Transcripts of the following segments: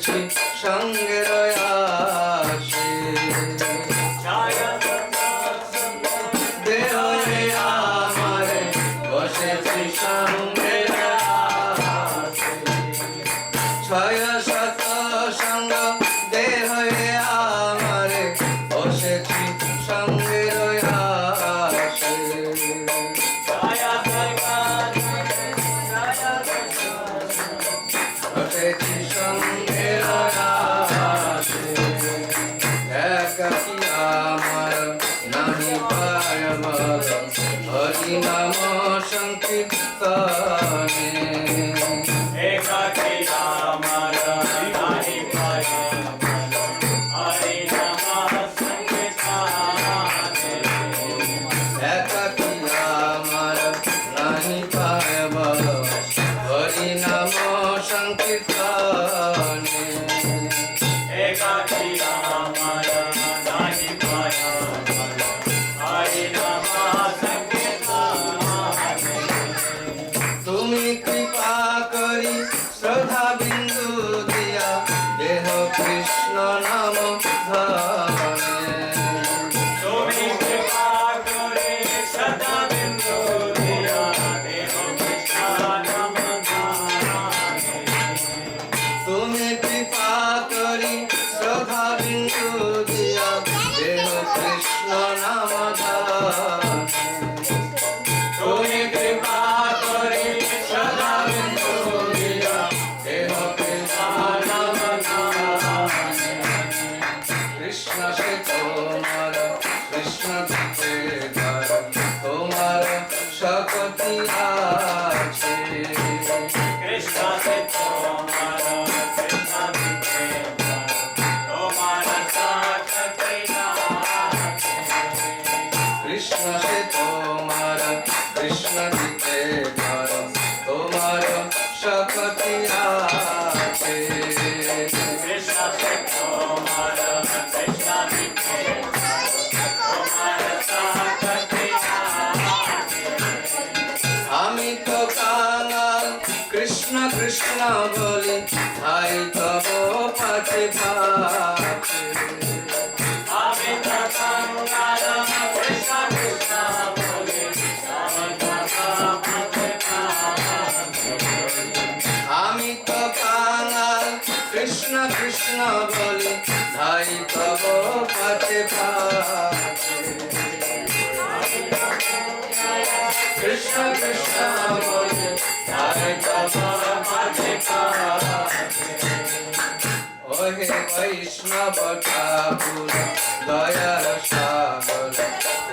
বসেছি সঙ্গের আসে দেহ আমারে বসেছি সঙ্গের আসে ছয় শত সঙ্গ দেহ আমারে বসেছি সঙ্গের আসে বসেছি সঙ্গের আসে একাকী আমার নাহি পায় বল হরি নাম সংকীর্তনে একাকী আমার নাহি পায় হরি নাম সংকীর্তনে একাকী আমার নাহি পায় বল হরি নাম সংকীর্তনে একাকী আমার নাহি পায় হরি নাম সংকীর্তনে তুমি কৃপা করি শ্রদ্ধা বিন্দু দিয়া দেহ কৃষ্ণ নাম ধনে তুমি কৃপা করে সদা বিন্দু দিয়া দেহ কৃষ্ণ নাম ধানে তুমি কৃপা করি শ্রদ্ধা বিন্দু দিয়া দেহ কৃষ্ণ নাম ধনে তুমি কৃপা করে সদা বিন্দু দিয়া দেহ কৃষ্ণ নাম ধানে কৃষ্ণ সে তোমার কৃষ্ণ দিতে ধর তোমার শক্তি আছে কৃষ্ণ সে তোমার কৃষ্ণ দিতে তোমার শক্তি আছে কৃষ্ণ সে তোমার কৃষ্ণ দিতে ধর তোমার শক্তি আছে কৃষ্ণ সে তোমার কৃষ্ণ দিতে তোমার শক্তি আছে আমি তো কাঙাল কৃষ্ণ কৃষ্ণ বলি ভাই তব পাছে ভাছে আমি তো কাঙ্গাল কৃষ্ণ কৃষ্ণ বলে আমি তো কাঙাল কৃষ্ণ কৃষ্ণ বলি ভাই তব পাছে ভাছে কৃষ্ণ কৃষ্ণ বলি ভাই তব পাছে ভাছে ওহে বৈষ্ণব ঠাকুর দয়ার সাগর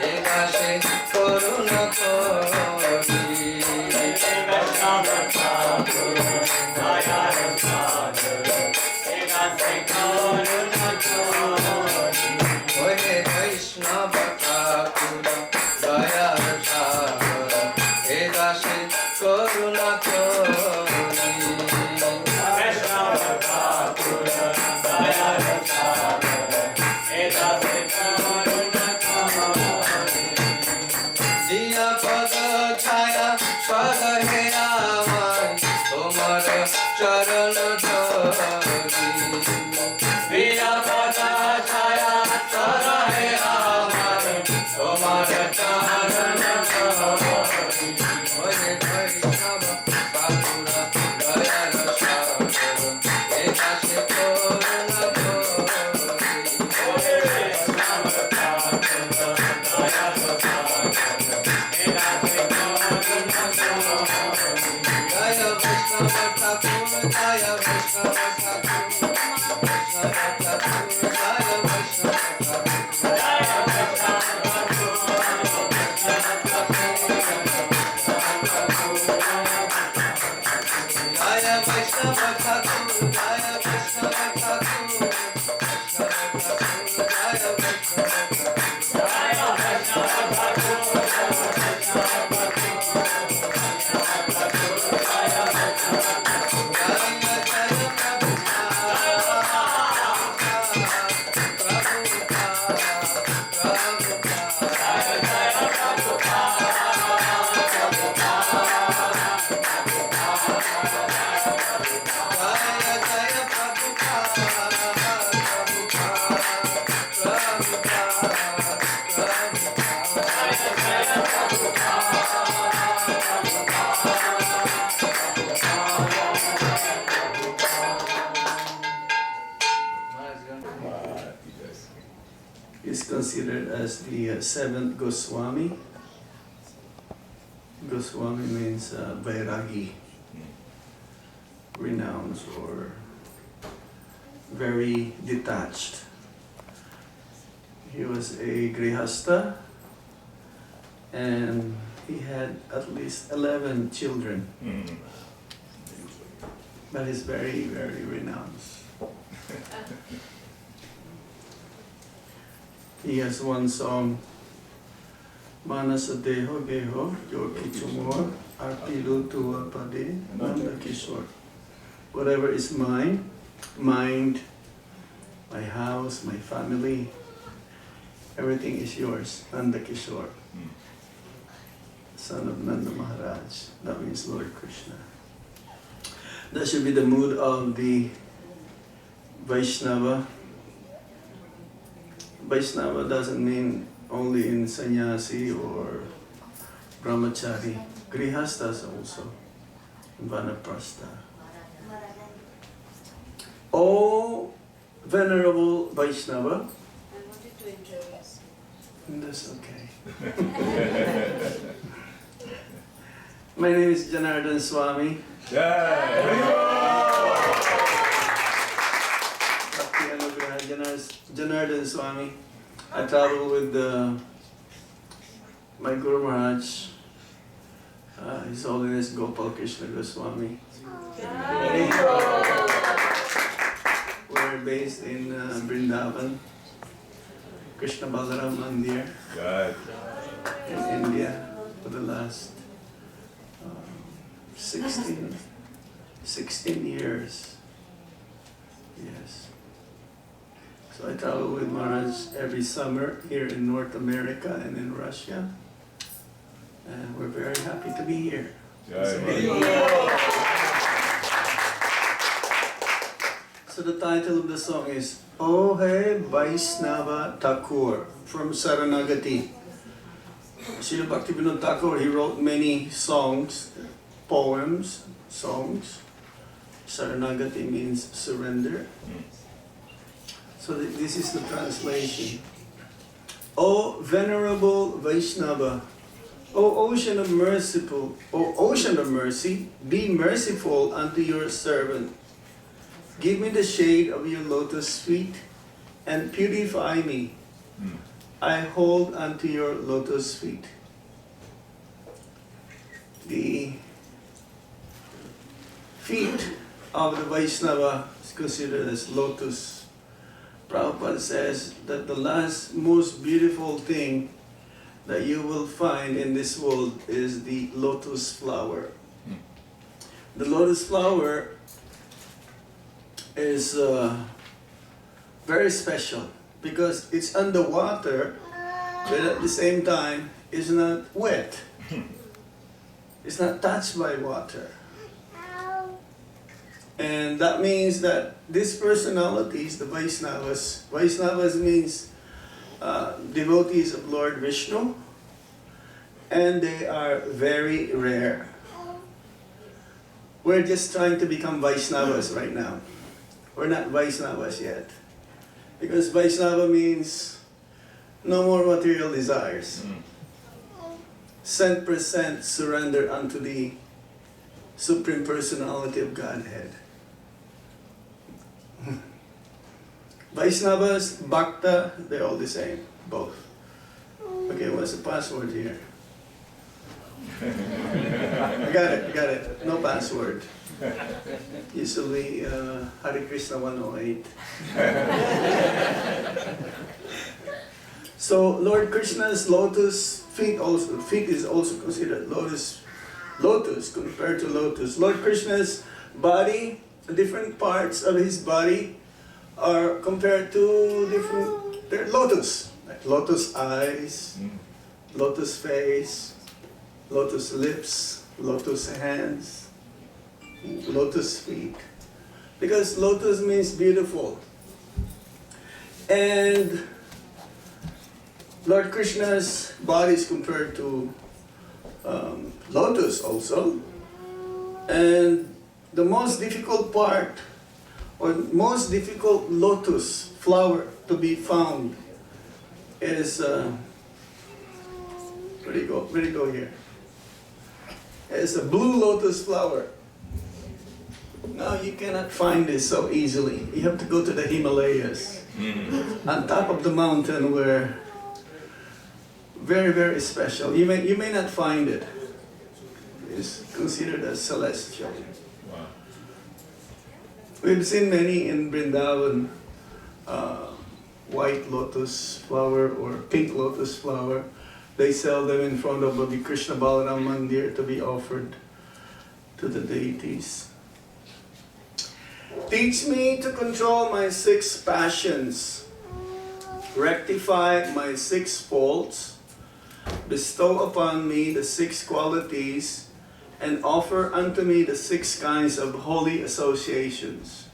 এ দাসে করুণ করি বৈষ্ণব ঠাকুর দয়ার সাগর এ দাসে করুণা করি ওহে বৈষ্ণব ঠাকুর দয়ার সাগর এ দাসে করুণ করি বৈষ্ণব ঠাকুর দয়ার সাগর এ দাসে করুণা করি দিয়া পদ ছায়া Is considered as the seventh Goswami. Goswami means Vairagi, renounced or very detached. He was a grihasta and he had at least 11 children. But he's very, very renounced. He has one song, Manasa Deho Geho, Yoki Chumor, Arpilu Tua Pade, Nanda Kishore. Whatever is mine, mind, my house, my family, everything is yours, Nanda Kishore. Son of Nanda Maharaj, that means Lord Krishna. That should be the mood of the Vaishnava. Vaishnava doesn't mean only in sannyasi or brahmachari. Grihastas also, vanaprastha. Oh, venerable Vaishnava. I wanted to introduce. That's okay. My name is Janardhan Swami. Janardhan Swami. I travel with my Guru Maharaj, His Holiness Gopal Krishna Goswami. We're based in Vrindavan, Krishna Balaram Mandir in India for the last 16 years. Yes. So I travel with Maharaj every summer here in North America and in Russia. And we're very happy to be here. So the title of the song is Oh Hey Vaishnava Thakur from Saranagati. Srila Bhaktivinoda Thakur, he wrote many songs, poems, songs. Saranagati means surrender. So this is the translation. O venerable Vaishnava, O ocean of mercy, be merciful unto your servant. Give me the shade of your lotus feet and purify me. I hold unto your lotus feet. The feet of the Vaishnava is considered as lotus. Prabhupada says that the last most beautiful thing that you will find in this world is the lotus flower. The lotus flower is very special because it's underwater, but at the same time it's not wet. It's not touched by water. And that means that these personalities, the Vaishnavas means devotees of Lord Vishnu, and they are very rare. We're just trying to become Vaishnavas right now. We're not Vaishnavas yet. Because Vaishnava means no more material desires. 100% surrender unto the Supreme Personality of Godhead. Vaishnavas, Bhakta, they're all the same, both. Okay, what's the password here? I got it. No password. Usually, Hare Krishna 108. So, Lord Krishna's lotus feet is also considered lotus compared to lotus. Lord Krishna's body, different parts of his body are compared to they're lotus. Like lotus eyes, lotus face, lotus lips, lotus hands, lotus feet. because lotus means beautiful. And Lord Krishna's body is compared to lotus also. And the most difficult part, or most difficult lotus flower to be found is, where do you go? Where do you go here? It's a blue lotus flower. No, you cannot find this so easily. You have to go to the Himalayas, on top of the mountain, where very, very special. You may not find it. It's considered as celestial. Wow. We've seen many in Vrindavan, white lotus flower or pink lotus flower. They sell them in front of the Krishna Balaram Mandir to be offered to the deities. Teach me to control my 6 passions, rectify my 6 faults, bestow upon me the 6 qualities, and offer unto me the 6 kinds of holy associations.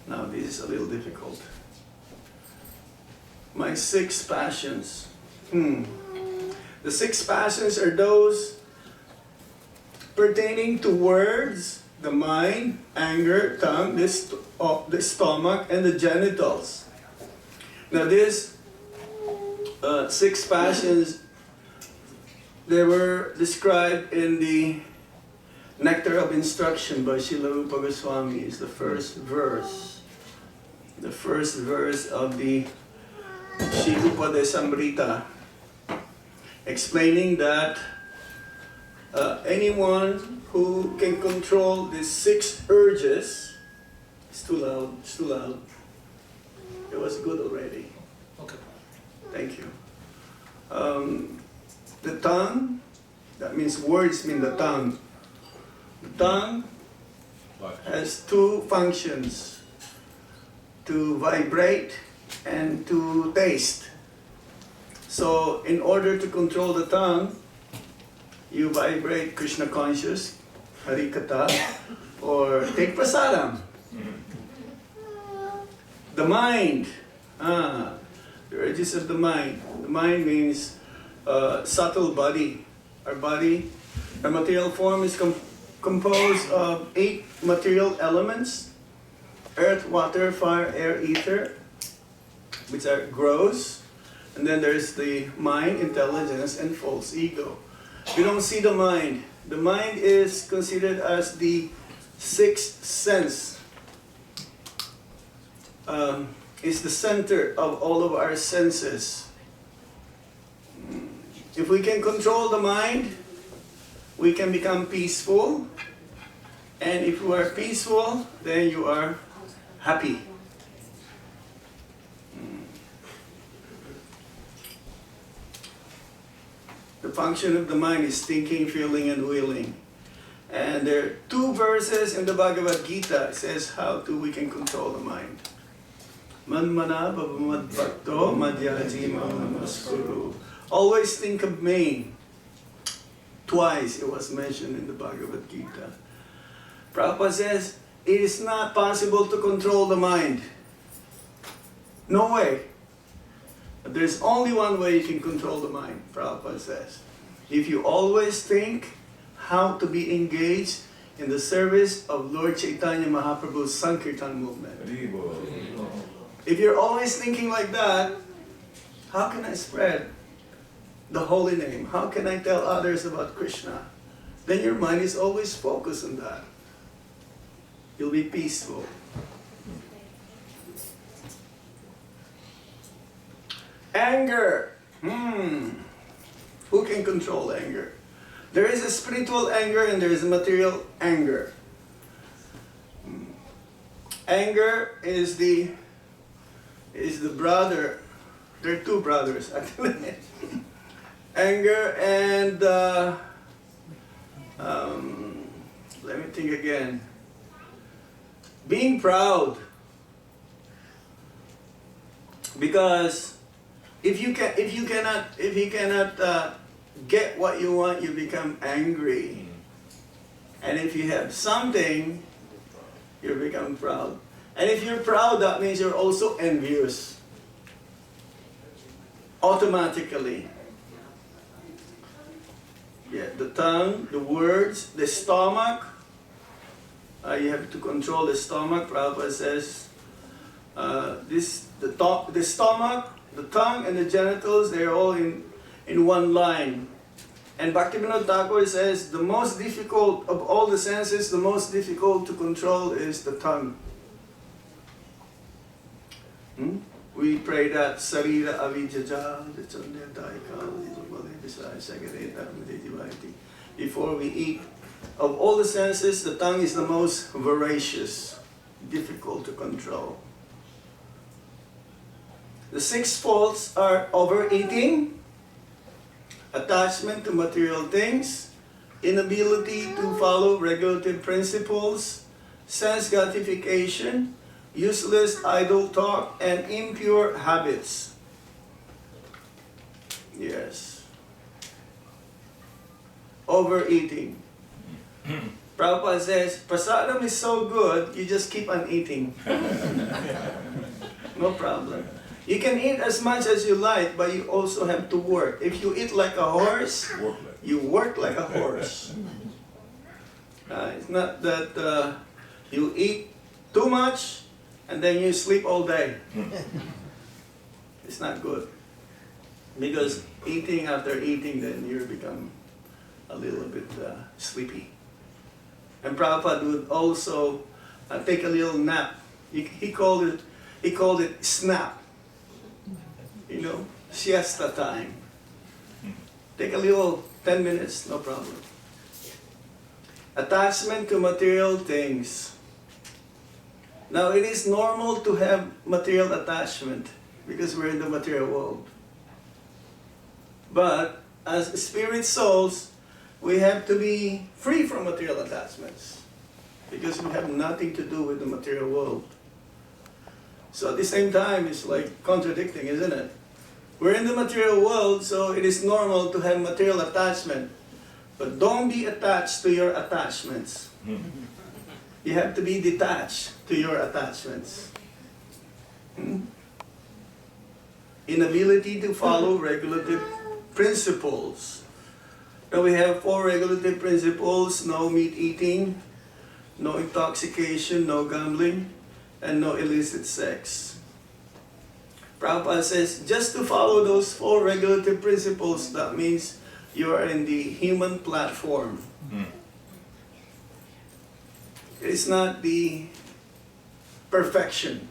Now this is a little difficult. My 6 passions. The 6 passions are those pertaining to words, the mind, anger, tongue, the stomach, and the genitals. Now these 6 passions, they were described in the Nectar of Instruction by Srila Rupa Goswami. Is the first verse. The first verse of the Sri Upadesamrita, explaining that anyone who can control these 6 urges, it's too loud. It was good already. Okay. Thank you. The tongue, that means words mean the tongue. The tongue has 2 functions, to vibrate and to taste. So in order to control the tongue, you vibrate Krishna conscious, Harikatha, or take prasadam. The mind, the urges of the mind. The mind means subtle body. Our body, our material form is composed of 8 material elements: earth, water, fire, air, ether, which are gross. And then there's the mind, intelligence, and false ego. We don't see the mind. The mind is considered as the 6th sense. It's the center of all of our senses. If we can control the mind, we can become peaceful. And if you are peaceful, then you are happy. The function of the mind is thinking, feeling, and willing. And there are 2 verses in the Bhagavad Gita. It says how we can control the mind. Manmana bhavamadbhakto madhyaji namaskuru. Always think of me. Twice it was mentioned in the Bhagavad Gita. Prabhupada says, it is not possible to control the mind. No way. But there's only one way you can control the mind, Prabhupada says. If you always think how to be engaged in the service of Lord Chaitanya Mahaprabhu's Sankirtan movement. If you're always thinking like that, how can I spread the holy name? How can I tell others about Krishna? Then your mind is always focused on that. You'll be peaceful. Anger. Who can control anger? There is a spiritual anger and there is a material anger. Anger is the brother. There are 2 brothers actually. Anger and let me think again. Being proud. Because if you cannot get what you want, you become angry. And if you have something You become proud. And if you're proud, that means you're also envious. Automatically. Yeah, the tongue, the words, the stomach. You have to control the stomach. Prabhupada says, the stomach, the tongue, and the genitals, they're all in one line. And Bhaktivinoda Thakur says, the most difficult of all the senses, the most difficult to control is the tongue. We pray that Sarira Avijaja, before we eat. Of all the senses, the tongue is the most voracious, difficult to control. The 6 faults are overeating, attachment to material things, inability to follow regulative principles, sense gratification, useless idle talk, and impure habits. Yes. Overeating. Prabhupada says, prasadam is so good, you just keep on eating. No problem. You can eat as much as you like, but you also have to work. If you eat like a horse, you work like a horse. It's not that you eat too much and then you sleep all day. It's not good. Because eating after eating, then you become a little bit sleepy. And Prabhupada would also take a little nap. He called it snap. You know, siesta time. Take a little 10 minutes, no problem. Attachment to material things. Now it is normal to have material attachment because we're in the material world. But as spirit souls, we have to be free from material attachments because we have nothing to do with the material world. So at the same time, it's like contradicting, isn't it? We're in the material world, so it is normal to have material attachment. But don't be attached to your attachments. You have to be detached to your attachments. Inability to follow regulative principles. Now we have 4 regulative principles: no meat eating, no intoxication, no gambling, and no illicit sex. Prabhupada says, just to follow those 4 regulative principles, that means you are in the human platform. It's not the perfection.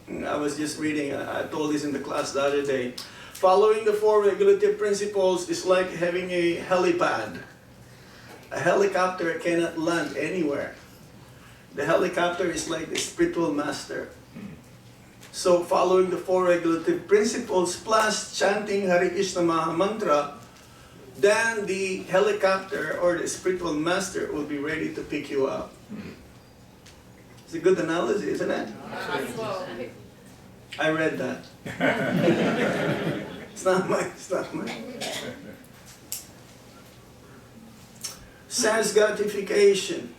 I was just reading, I told this in the class the other day. Following the 4 regulative principles is like having a helipad. A helicopter cannot land anywhere. The helicopter is like the spiritual master. So following the 4 regulative principles plus chanting Hare Krishna Maha Mantra, then the helicopter or the spiritual master will be ready to pick you up. It's a good analogy, isn't it? I read that. It's not mine. Sense gratification.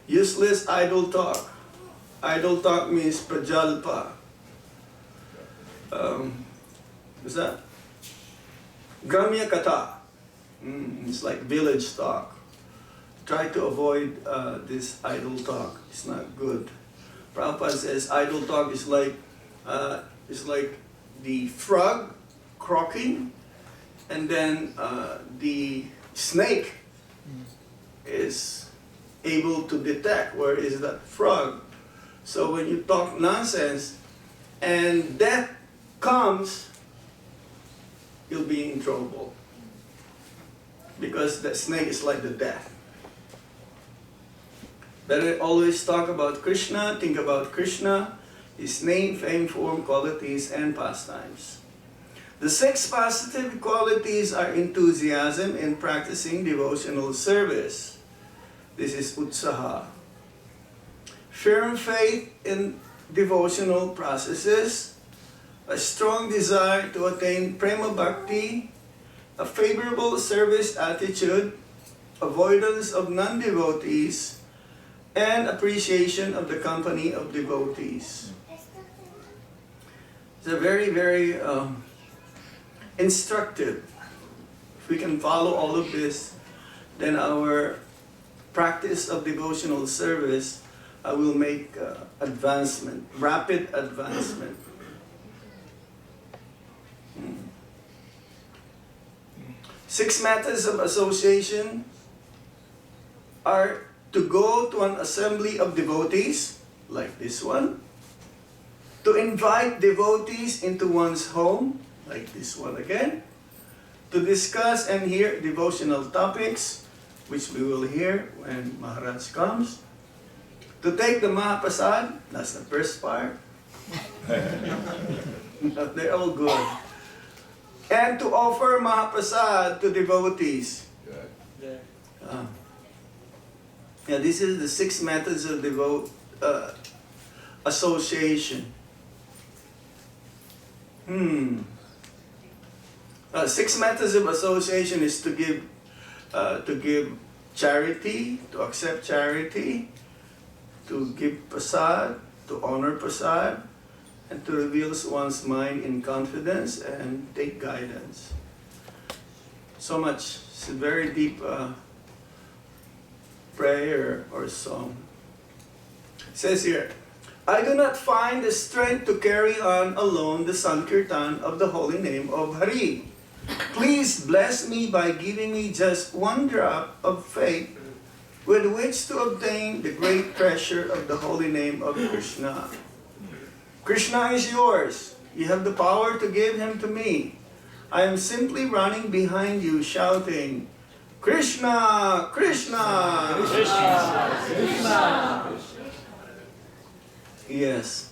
Useless idle talk. Idle talk means prajalpa. What's that? Gramya katha. It's like village talk. Try to avoid this idle talk. It's not good. Prabhupada says idle talk is like the frog croaking, and then the snake is able to detect where is that frog. So when you talk nonsense and death comes, you'll be in trouble. Because the snake is like the death. Better always talk about Krishna, think about Krishna, His name, fame, form, qualities, and pastimes. The 6 positive qualities are enthusiasm in practicing devotional service. This is utsaha. Firm faith in devotional processes, a strong desire to attain prema bhakti, a favorable service attitude, avoidance of non-devotees, and appreciation of the company of devotees. It's a very, very instructive. If we can follow all of this, then our practice of devotional service will make advancement, rapid advancement. 6 methods of association are to go to an assembly of devotees, like this one, to invite devotees into one's home, like this one again, to discuss and hear devotional topics, which we will hear when Maharaj comes, to take the Mahaprasad, that's the first part. They're all good. And to offer Mahaprasad to devotees. Yeah, this is the 6 methods of association. 6 methods of association is to give charity, to accept charity, to give prasad, to honor prasad, and to reveal one's mind in confidence and take guidance. So much. It's a very deep prayer or song. It says here, I do not find the strength to carry on alone the Sankirtan of the holy name of Hari. Please bless me by giving me just one drop of faith with which to obtain the great treasure of the holy name of Krishna. Krishna is yours. You have the power to give him to me. I am simply running behind you shouting, Krishna, Krishna, Krishna, Krishna. Yes.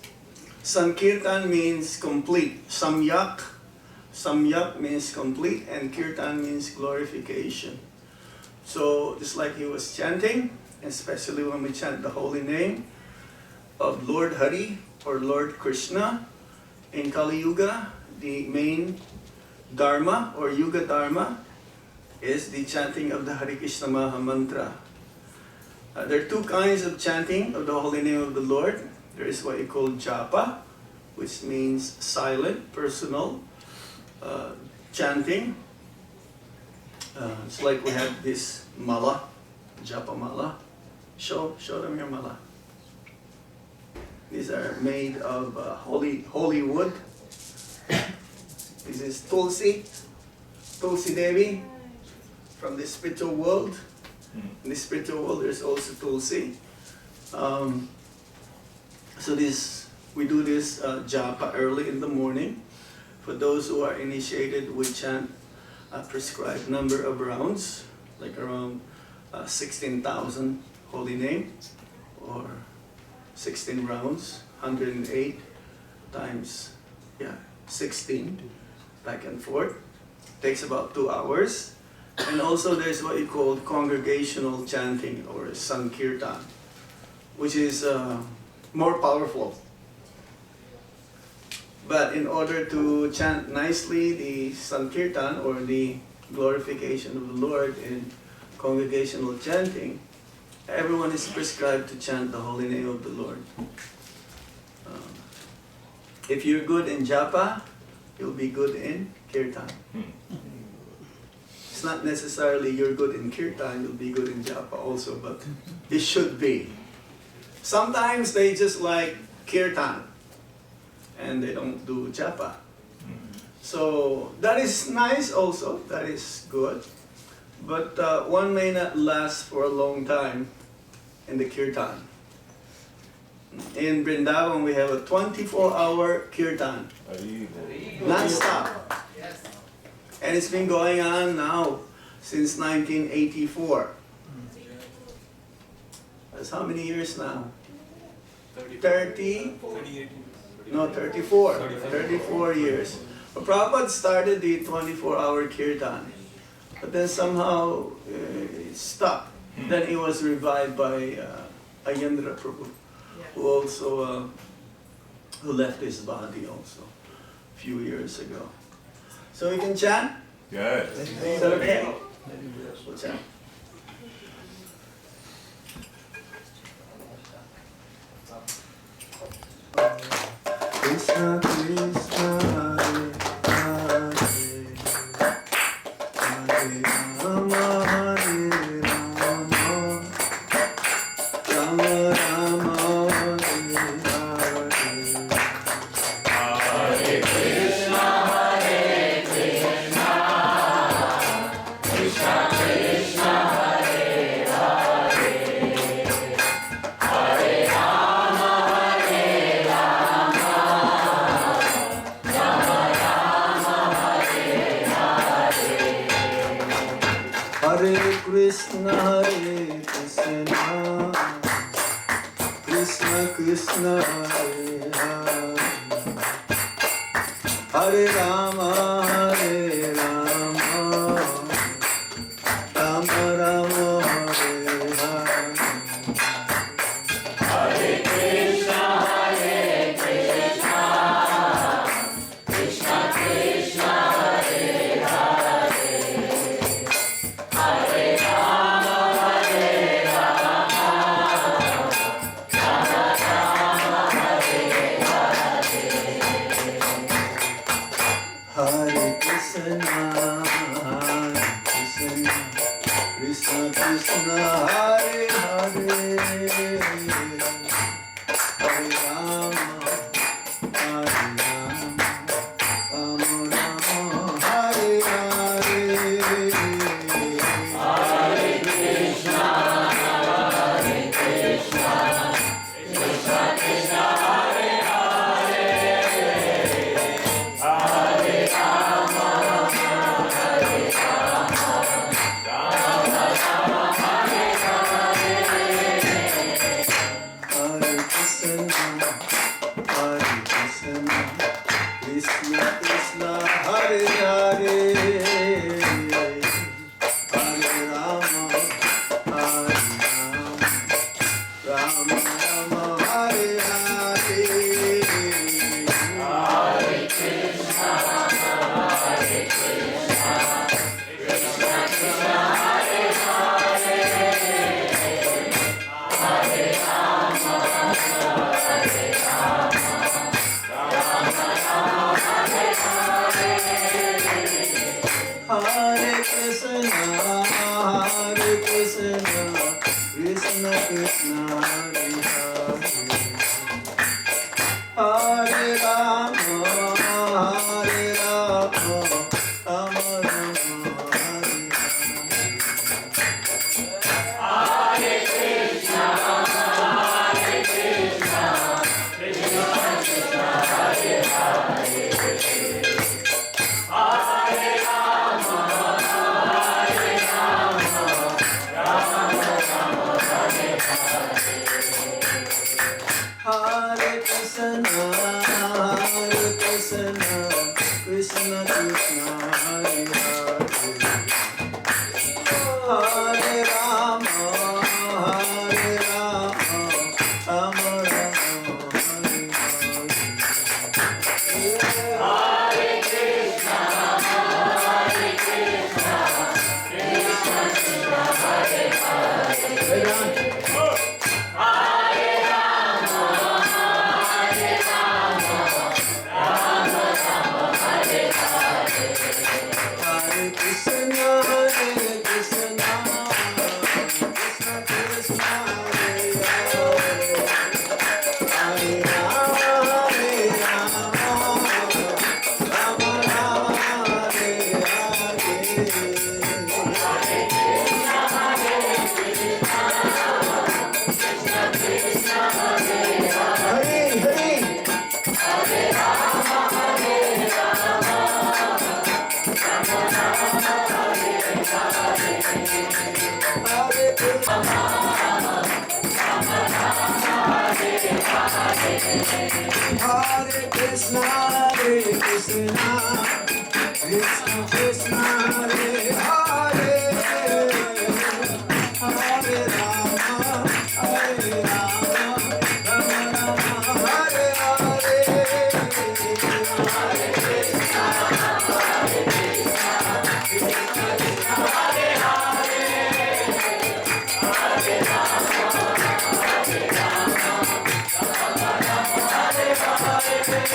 Sankirtan means complete. Samyak means complete, and Kirtan means glorification. So, just like he was chanting, especially when we chant the holy name of Lord Hari or Lord Krishna, in Kali Yuga, the main Dharma or Yuga Dharma is the chanting of the Hare Krishna Maha Mantra. There are 2 kinds of chanting of the holy name of the Lord. There is what you call japa, which means silent, personal chanting. It's like we have this mala, japa mala. Show them your mala. These are made of holy wood. This is Tulsi Devi from the spiritual world. In the spiritual world, there's also Tulsi. So we do this japa early in the morning. For those who are initiated, we chant a prescribed number of rounds, like around 16,000 holy name, or 16 rounds, 108 times 16, back and forth. Takes about 2 hours. And also there's what you call congregational chanting or Sankirtan, which is more powerful. But in order to chant nicely the Sankirtan or the glorification of the Lord in congregational chanting, everyone is prescribed to chant the holy name of the Lord. If you're good in japa, you'll be good in kirtan. It's not necessarily you're good in kirtan, you'll be good in japa also, but it should be. Sometimes they just like kirtan and they don't do japa. So that is nice also, that is good. But one may not last for a long time in the kirtan. In Vrindavan we have a 24-hour kirtan, non-stop. And it's been going on now since 1984. That's how many years now? 34 years. But Prabhupada started the 24-hour kirtan, but then somehow it stopped. Then it was revived by Ayendra Prabhu, who also who left his body also a few years ago. So we can chant? Yes. Is that okay? We'll chant. Krishna Krishna Hare Hare, Hare Rama Hare Rama, Rama Rama Hare Hare. Hare Krishna, Krishna Krishna, Hare Hare, Hare Rama, Rama Rama, Hare Hare. Hare Krishna, Krishna Krishna, Hare Hare, Hare Rama, Rama Rama, Hare Hare. Hare Krishna, Krishna Krishna, Hare Hare, Hare Rama, Rama Rama, Hare Hare. Hare Krishna, Krishna Krishna, Hare Hare, Hare Rama, Rama Rama, Hare Hare. Hare Krishna, Krishna Krishna, Hare Hare, Hare Rama, Rama Rama, Hare Hare. Hare Krishna, Krishna Krishna, Hare Hare, Hare Rama, Rama Rama, Hare Hare. Hare Krishna, Krishna Krishna, Hare Hare, Hare Rama, Rama Rama, Hare Hare. Hare Krishna, Krishna Krishna, Hare Hare, Hare Rama, Rama Rama, Hare Hare. Hare Krishna, Krishna Krishna, Hare Hare, Hare Rama, Rama Rama, Hare Hare. Hare Krishna, Krishna Krishna, Hare Hare, Hare Rama, Rama Rama, Hare Hare. Hare Krishna, Krishna Krishna, Hare Hare, Hare Rama, Rama Rama, Hare Hare. Hare Krishna, Krishna Krishna, Hare Hare, Hare Rama, Rama Rama, Hare Hare. Hare Hare Krishna, Krishna Krishna, Hare Hare, Hare Rama, Rama Rama, Hare Hare. Hare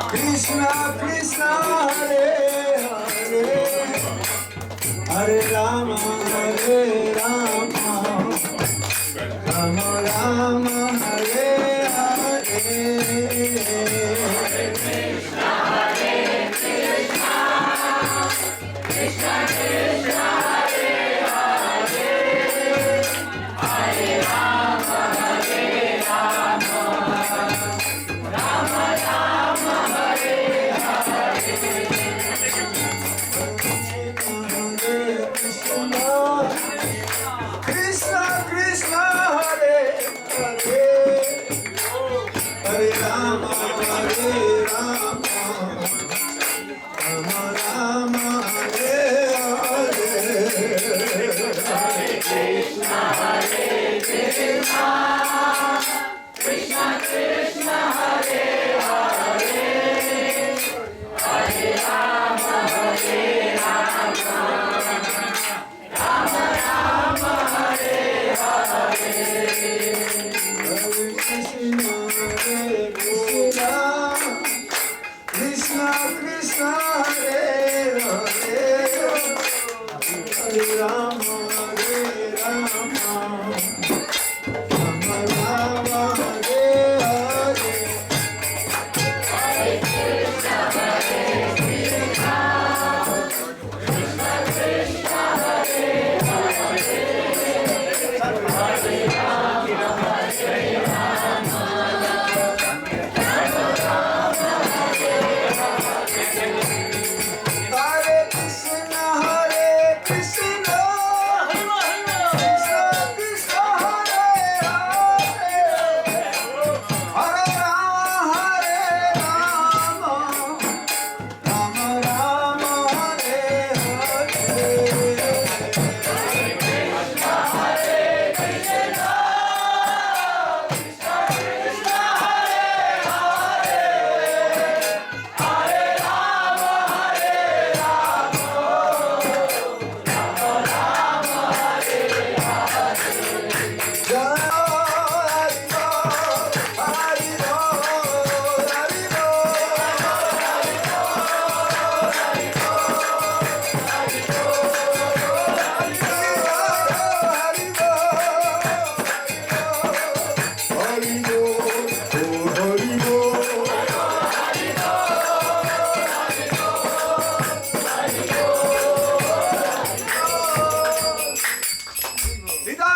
Krishna Krishna Hare Hare Hare Rama Hare Rama Rama Rama Hare Hare Krishna Hare Krishna, Krishna Krishna Hare Hare, Hare Rama Hare Rama, Rama Rama Hare Hare. Krishna Krishna Hare Hare Hare Rama Hare Rama Rama Rama Hare Hare Krishna Hare Krishna, Krishna Krishna Hare Hare, Hare Rama Hare Rama, Rama Rama Hare Hare. Krishna Krishna Hare Hare Hare Rama Hare Rama Rama Rama Hare Hare Hare Krishna Hare Krishna, Krishna Krishna Hare Hare, Hare Rama Hare Rama, Rama Rama Hare Hare. Hare Krishna Hare Krishna Krishna Krishna Hare Hare Hare Rama Hare Rama Rama Rama Hare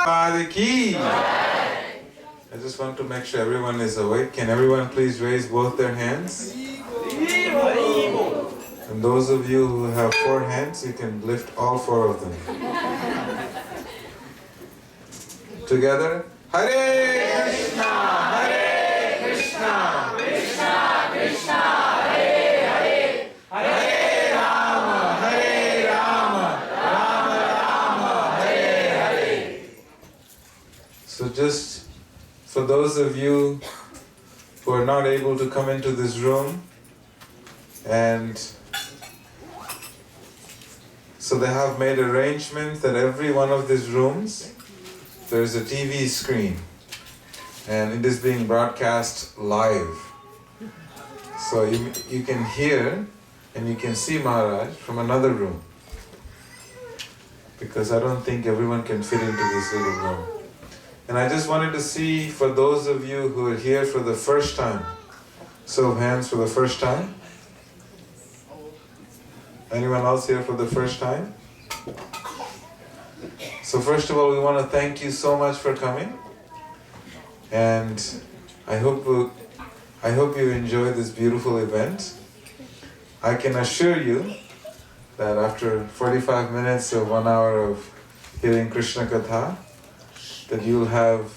Hare Ki. I just want to make sure everyone is awake. Can everyone please raise both their hands? And those of you who have 4 hands, you can lift all 4 of them. Together. Hare Krishna, Hare Krishna, Krishna Krishna Hare Hare, Hare Rama, Hare Rama, Rama Rama, Hare Hare. So just for those of you who are not able to come into this room, and so they have made arrangements that every one of these rooms there is a TV screen and it is being broadcast live. So you can hear and you can see Maharaj from another room, because I don't think everyone can fit into this little room. And I just wanted to see, for those of you who are here for the first time, show of hands for the first time. Anyone else here for the first time? So first of all, we want to thank you so much for coming, and I hope you enjoy this beautiful event. I can assure you that after 45 minutes or 1 hour of hearing Krishna Katha, that you'll have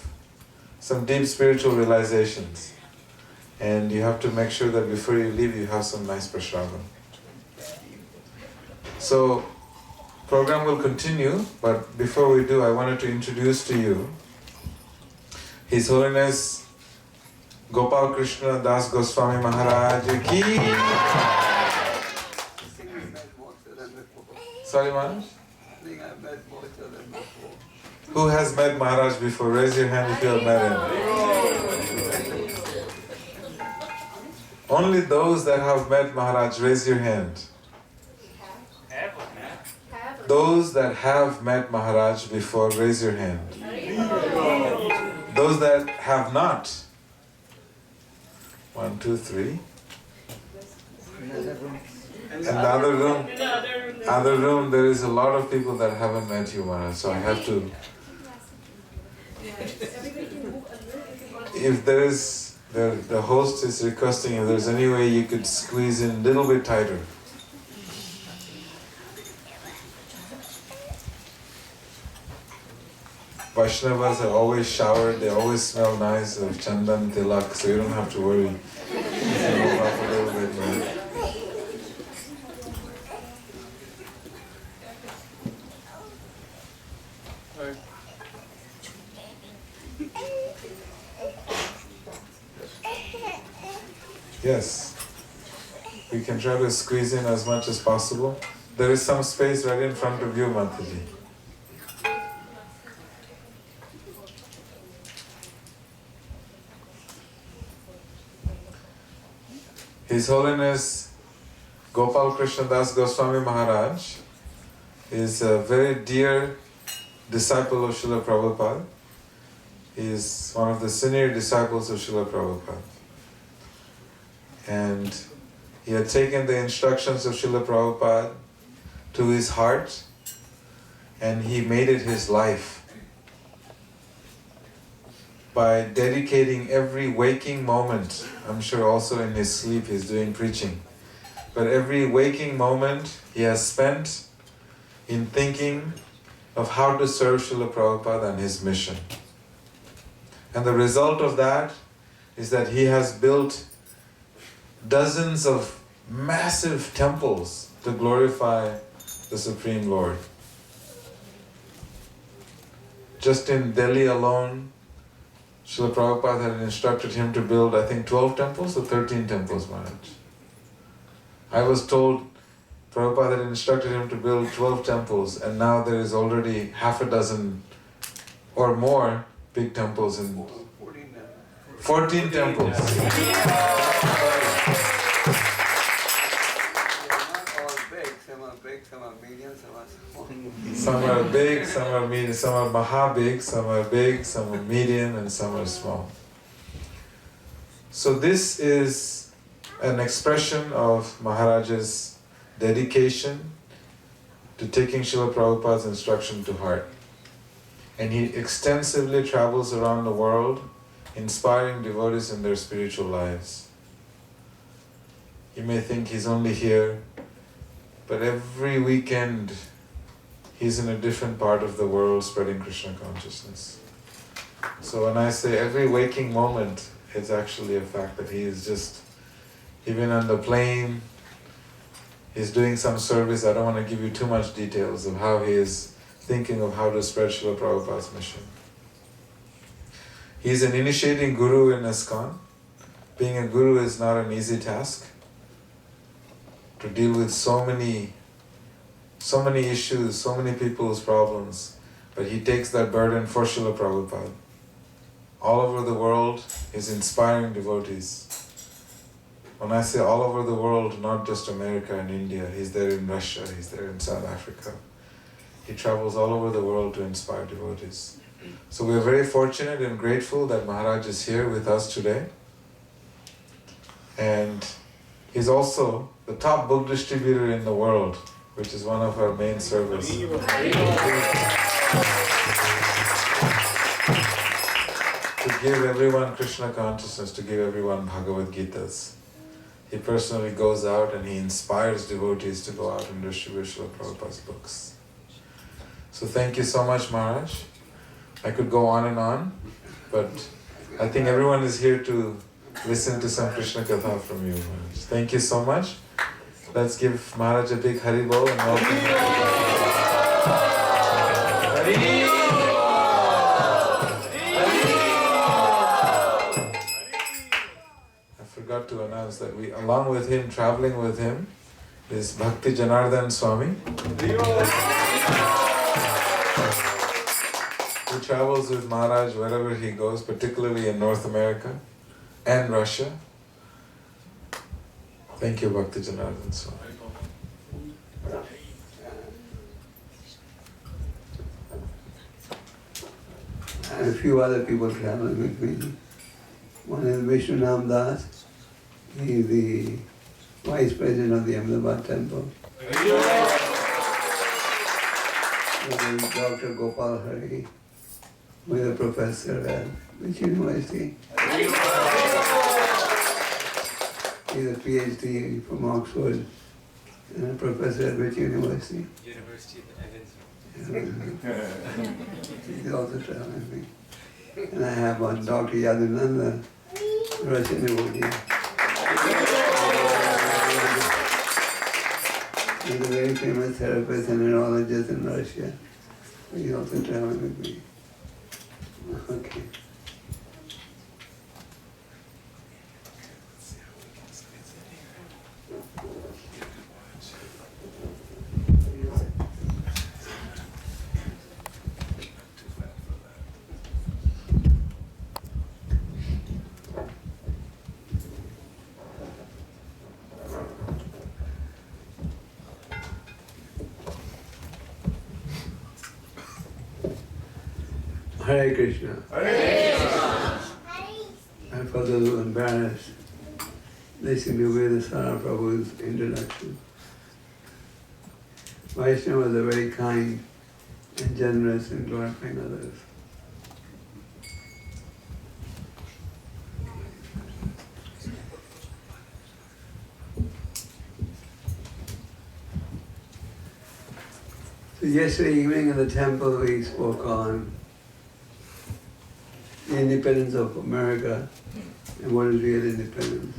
some deep spiritual realizations, and you have to make sure that before you leave you have some nice prasadam. So, program will continue, but before we do, I wanted to introduce to you His Holiness Gopal Krishna Das Goswami Maharaj Ki. Sorry, Maharaj? Who has met Maharaj before? Raise your hand if you have met him. Only those that have met Maharaj, raise your hand. Those that have met Maharaj before, raise your hand. Those that have not. 1, 2, 3. And the other room, there is a lot of people that haven't met you, Maharaj. So I have to. If there is, the host is requesting, if there's any way you could squeeze in a little bit tighter. Vaishnavas are always showered, they always smell nice of chandan, tilak, so you don't have to worry. Move up a little bit more. Yes, we can try to squeeze in as much as possible. There is some space right in front of you, Mataji. His Holiness Gopal Krishna Das Goswami Maharaj is a very dear disciple of Srila Prabhupada. He is one of the senior disciples of Srila Prabhupada. And he had taken the instructions of Srila Prabhupada to his heart and he made it his life by dedicating every waking moment. I'm sure also in his sleep he's doing preaching. But every waking moment he has spent in thinking of how to serve Srila Prabhupada and his mission. And the result of that is that he has built dozens of massive temples to glorify the Supreme Lord. Just in Delhi alone, Srila Prabhupada had instructed him to build, I think, 12 temples or 13 temples, Maharaj. I was told Prabhupada had instructed him to build 12 temples, and now there is already half a dozen or more big temples in 14 temples. Some are big, some are medium, some are maha big, some are big, some are medium, and some are small. So this is an expression of Maharaj's dedication to taking Srila Prabhupada's instruction to heart. And he extensively travels around the world, inspiring devotees in their spiritual lives. You may think he's only here, but every weekend he's in a different part of the world spreading Krishna consciousness. So when I say every waking moment, it's actually a fact that he is just, even on the plane, he's doing some service. I don't want to give you too much details of how he is thinking of how to spread Srila Prabhupada's mission. He's an initiating guru in ISKCON. Being a guru is not an easy task. To deal with so many issues, so many people's problems, but he takes that burden for Srila Prabhupada. All over the world, he's inspiring devotees. When I say all over the world, not just America and India, he's there in Russia, he's there in South Africa. He travels all over the world to inspire devotees. So we are very fortunate and grateful that Maharaj is here with us today. And he's also the top book distributor in the world, which is one of our main services. To give everyone Krishna consciousness, to give everyone Bhagavad Gitas. He personally goes out and he inspires devotees to go out and distribute Srila Prabhupada's books. So thank you so much, Maharaj. I could go on, but I think everyone is here to listen to some Krishna Katha from you, Maharaj. Thank you so much. Let's give Maharaj a big Haribol and welcome him. I forgot to announce that we, along with him, traveling with him, is Bhakti Janardhan Swami. Who travels with Maharaj wherever he goes, particularly in North America and Russia. Thank you, Bhakti Janardhan Swami. And a few other people traveling with me. One is Vishnu Nam Das. He is the Vice President of the Ahmedabad Temple. One is Dr. Gopal, who is a professor at which university? He's a PhD from Oxford and a professor at which university? University of Evansville. He's also traveling with me. And I have one Dr. Yadunanda, Russian devotee. He's a very famous therapist and neurologist in Russia. He's also traveling with me. Okay. Hare Krishna. Hare Krishna. And for those who are embarrassed, listen to Vedasara Prabhu's introduction. Vaishnavas are very kind and generous in glorifying others. So yesterday evening in the temple we spoke on the independence of America and what is real independence.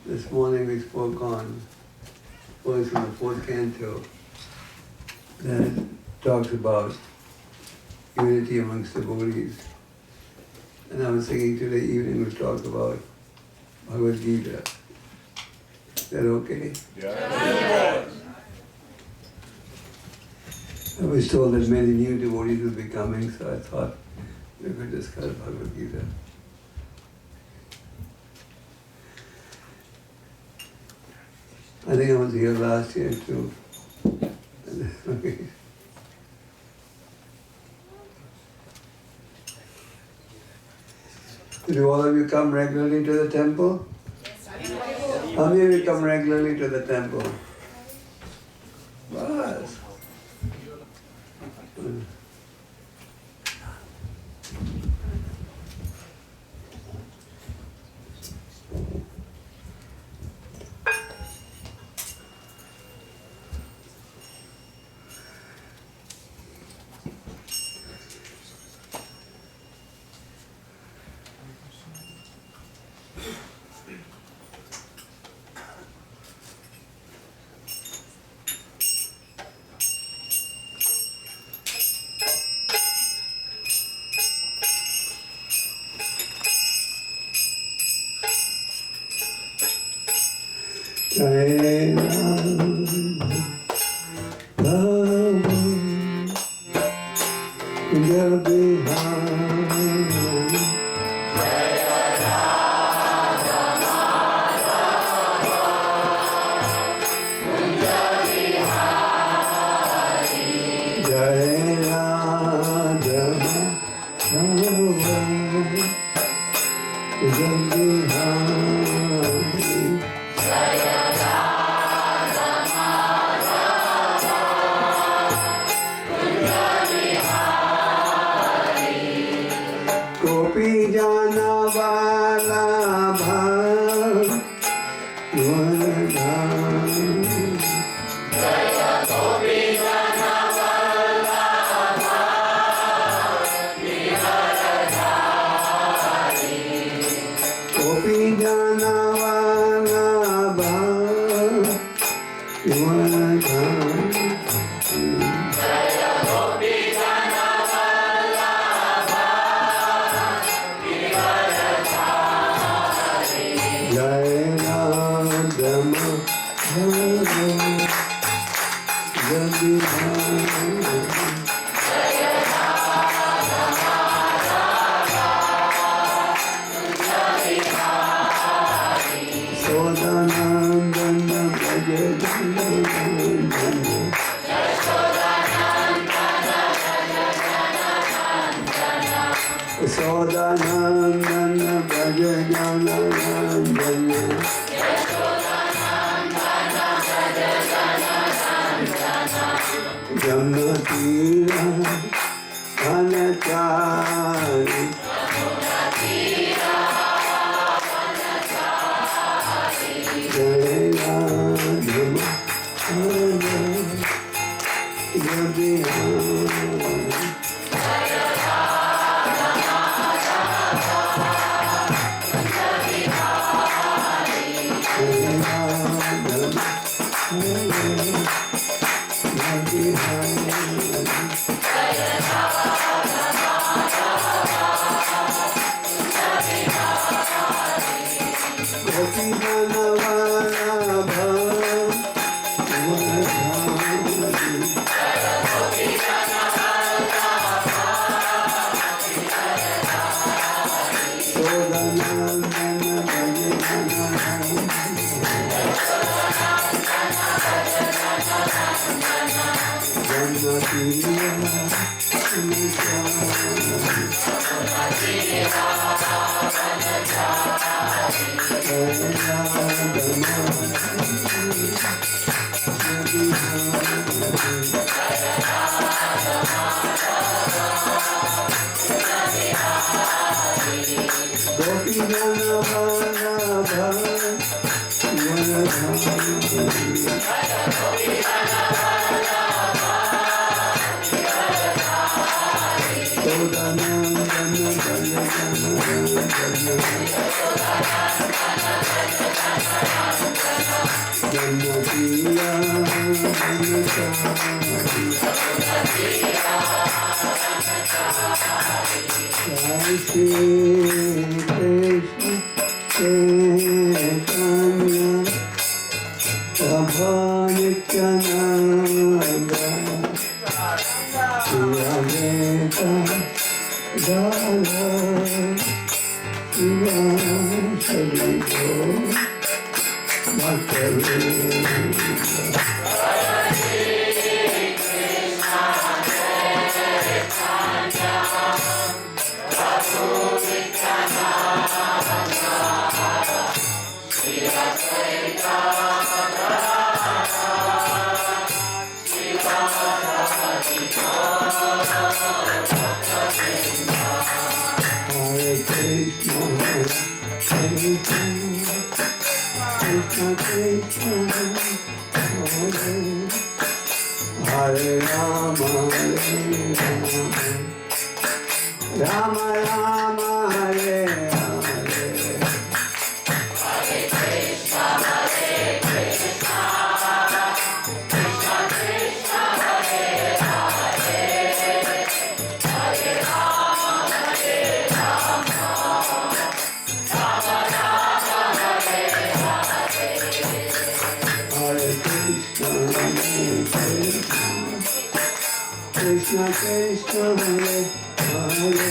This morning we spoke on verse in the fourth canto that talks about unity amongst devotees. And I was thinking today evening we'll talk about Bhagavad Gita. Is that okay? Yeah. I was told that many new devotees will be coming, so I thought we could discuss Bhagavad Gita. I think I was here last year too. Okay. Do all of you come regularly to the temple? How many of you come regularly to the temple? Bas. Jai Ram, Ram, Jai Bihar. Jai Radha Madhava, Jai Bihari. Gopi jana wala bhagwan. Gopi jana wala bhagwan. Sodanandana Bhaja Jananandana Jamnatira Anachari Jaya Dhamma Krishna Krishna Hare Hare Hare Rama Hare Rama Rama Hare Hare Hare Krishna Krishna Krishna Hare Hare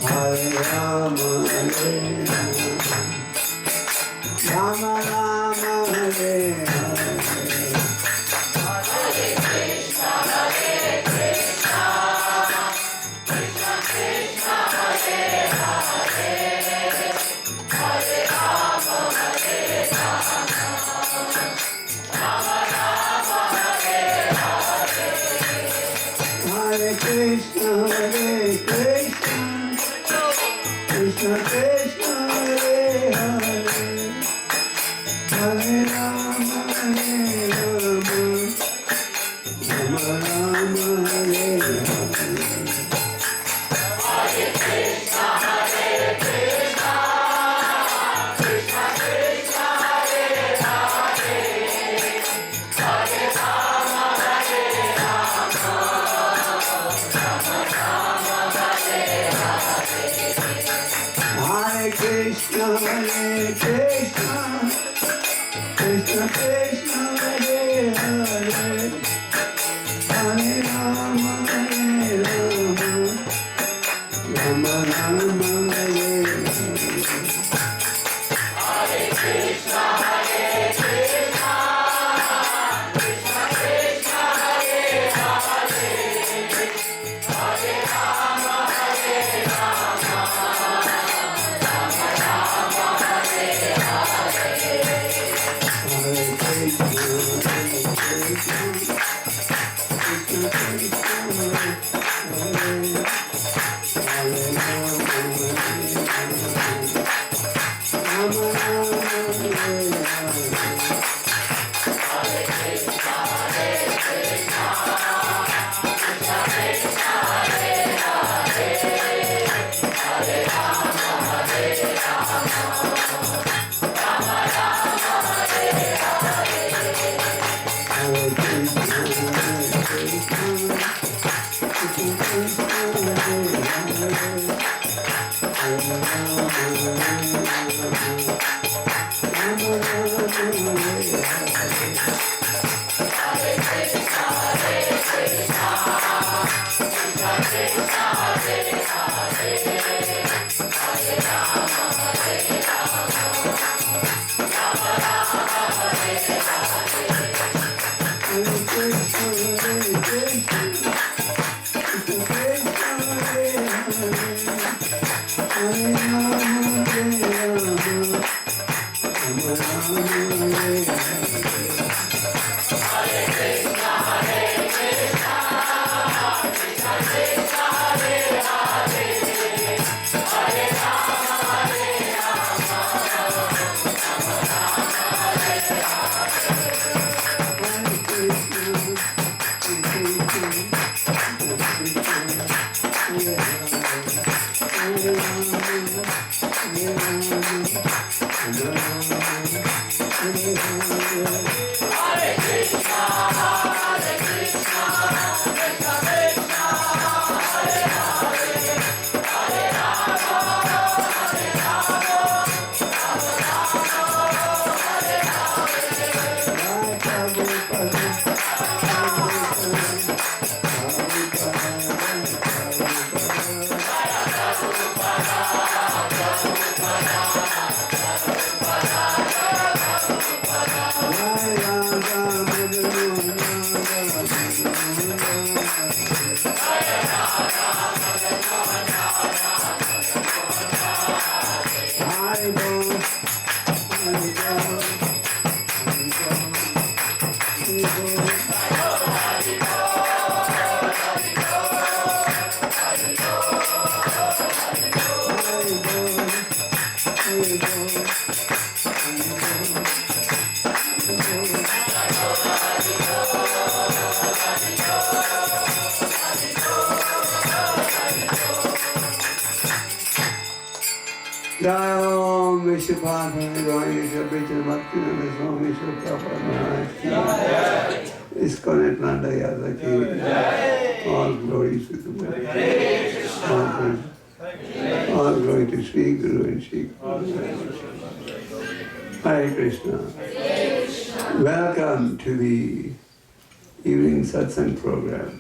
Hare Rama Hare Rama Rama Rama Hare Hare Hare Krishna Krishna Krishna Hare Hare Hare Rama Rama Rama Hare Hare Hare Krishna Krishna Krishna Krishna Hare Hare Hare Rama Hare Rama Hare Krishna Krishna Krishna Hare Hare Hare Rama Hare Rama Rama Rama Hare Hare Hare Krishna Jai Vishwapad Goswami Shabbichar Bhakti Swami Prabhupada Maharaj Ki ISKCON Atlanta Yada Ki all glories to the Lord. All glory to Sri Guru and Sri Guru. Hare Krishna. Welcome to the evening satsang program.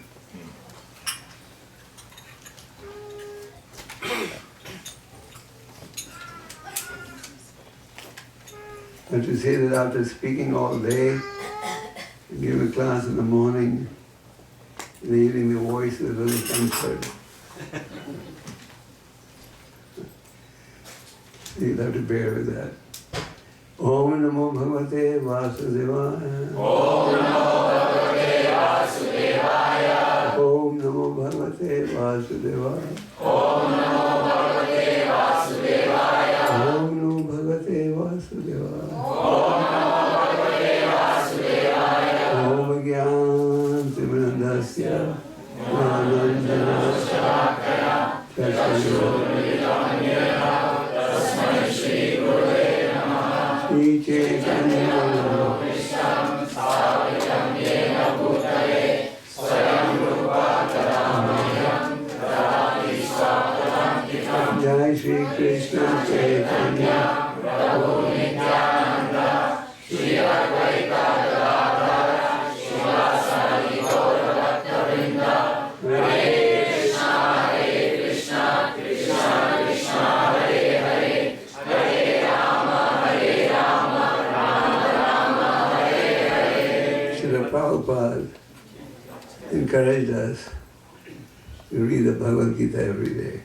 And to say that after speaking all day, give a class in the morning, in the evening the voice is a little censored. So you'll have to bear with that. Om Namo Bhagavate Vasudevaya. Om Namo Bhagavate Vasudevaya. Om Namo Bhagavate Vasudevaya. Om Namo Bhagavate Vasudevaya. Om Namo Bhagavate Vasudevaya. Om Namo Bhagavate Vasudevaya. Om Gyan Timanandasya Anandana Shavakaya. Chakshurmilitam Yena. Tasmai Shri Gurave Namaha. Shri Chaitanya Krishna Savitam Yena Bhutale. Swayam Rupa Tadamaham. Tadati Swapatam Kitam. Jai Shri Krishna Chaitanya Prabhu Nityananda. Shri Advaita Gadadhara. Srivasadi Gaura Bhaktavrinda. Hare Krishna, Hare Krishna, Krishna Krishna, Hare Hare. Hare Rama, Hare Rama, Rama Rama, Hare Hare. Srila Prabhupada encouraged us to read the Bhagavad Gita every day.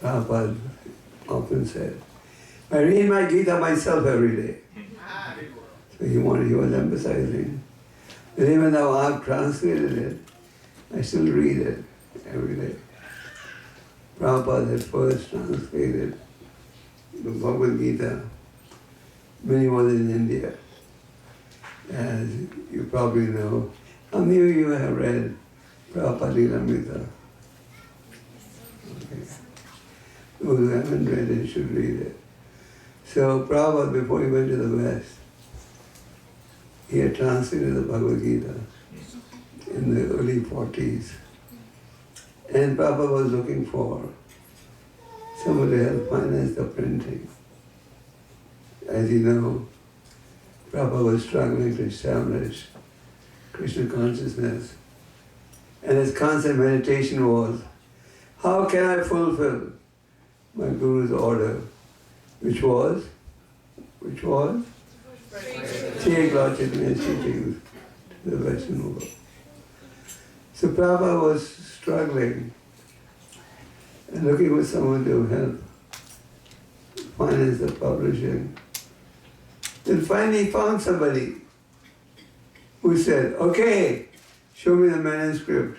Prabhupada often said, I read my Gita myself every day. So he was emphasizing that even though I've translated it, I still read it every day. Prabhupada had first translated the Bhagavad Gita when he was in India. As you probably know, how many of you have read Prabhupada Lilamrita? Okay. Those who haven't read it should read it. So Prabhupada, before he went to the West, he had translated the Bhagavad Gita in the early 40s. And Prabhupada was looking for someone to help finance the printing. As you know, Prabhupada was struggling to establish Krishna consciousness. And his constant meditation was, how can I fulfill my Guru's order? Which was? Take Lord Chaitanya's teachings to the Western world. So Prabhupada was struggling and looking for someone to help finance of publishing. Then finally he found somebody who said, okay, show me the manuscript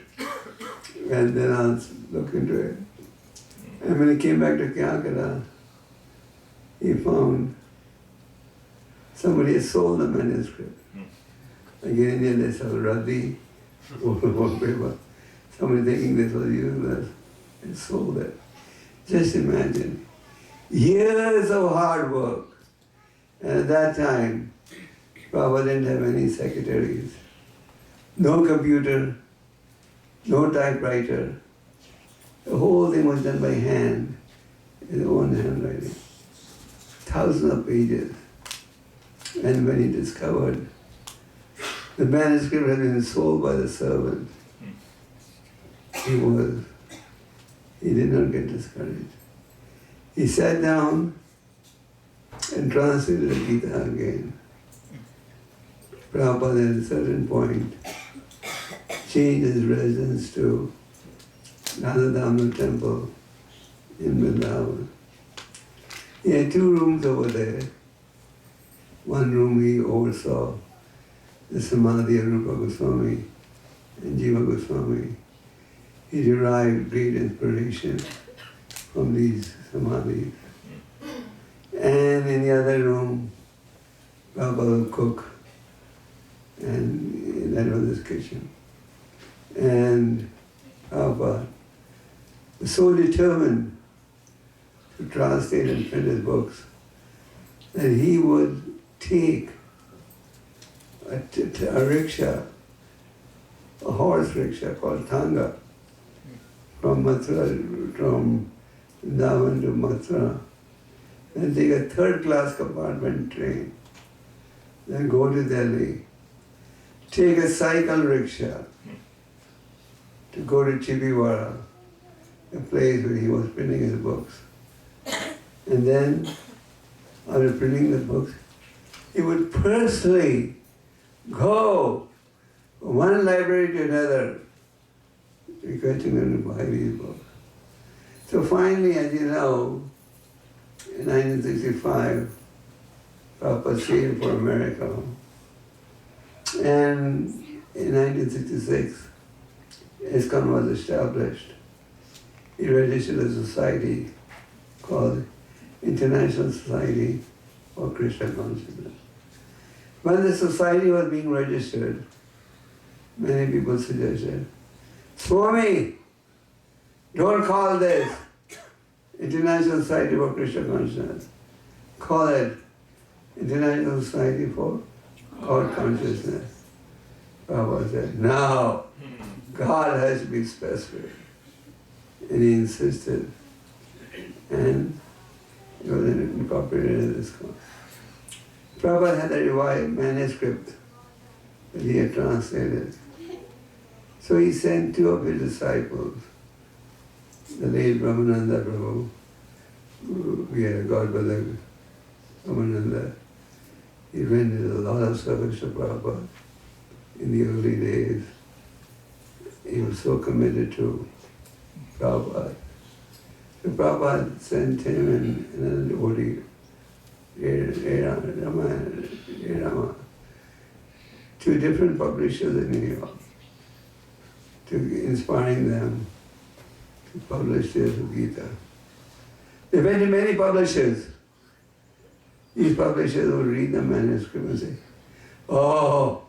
and then I'll look into it. And when he came back to Calcutta, he found somebody had sold the manuscript. Like in India they sell Radhi, old paper. Somebody thinking this was useless and sold it. Just imagine, years of hard work. And at that time, Prabhupada didn't have any secretaries, no computer, no typewriter. The whole thing was done by hand, his own handwriting. Thousands of pages. And when he discovered the manuscript had been sold by the servant, he did not get discouraged. He sat down and translated the Gita again. Prabhupada at a certain point changed his residence to Radha temple in Vrindavan. He had 2 rooms over there. One room he oversaw the Samadhi of Rupa Goswami and Jiva Goswami. He derived great inspiration from these Samadhis. And in the other room, Prabhupada would cook, and that was his kitchen. And Prabhupada was so determined to translate and print his books that he would take a rickshaw, a horse rickshaw called Thanga, from Mathura, from Vrindavan to Mathura, and take a 3rd-class compartment train, then go to Delhi, take a cycle rickshaw to go to Chibiwara, a place where he was printing his books. And then, after printing the books, he would personally go from one library to another, requesting them to buy these books. So finally, as you know, in 1965, Prabhupada sailed for America. And in 1966, ISKCON was established. He registered a society called International Society for Krishna Consciousness. When the society was being registered, many people suggested, Swami, don't call this International Society for Krishna Consciousness. Call it International Society for God Consciousness. Prabhupada said, no, God has to be specific. And he insisted. And it was incorporated in this course. Prabhupada had a revised manuscript that he had translated. So he sent 2 of his disciples, the late Brahmananda Prabhu, we had a godbrother, Brahmananda. He rendered a lot of service to Prabhupada in the early days. He was so committed to Prabhupada. So Prabhupada sent him and another devotee, Rama, to different publishers in New York, to inspiring them to publish their Gita. They went to many publishers. These publishers would read the manuscript and say, oh,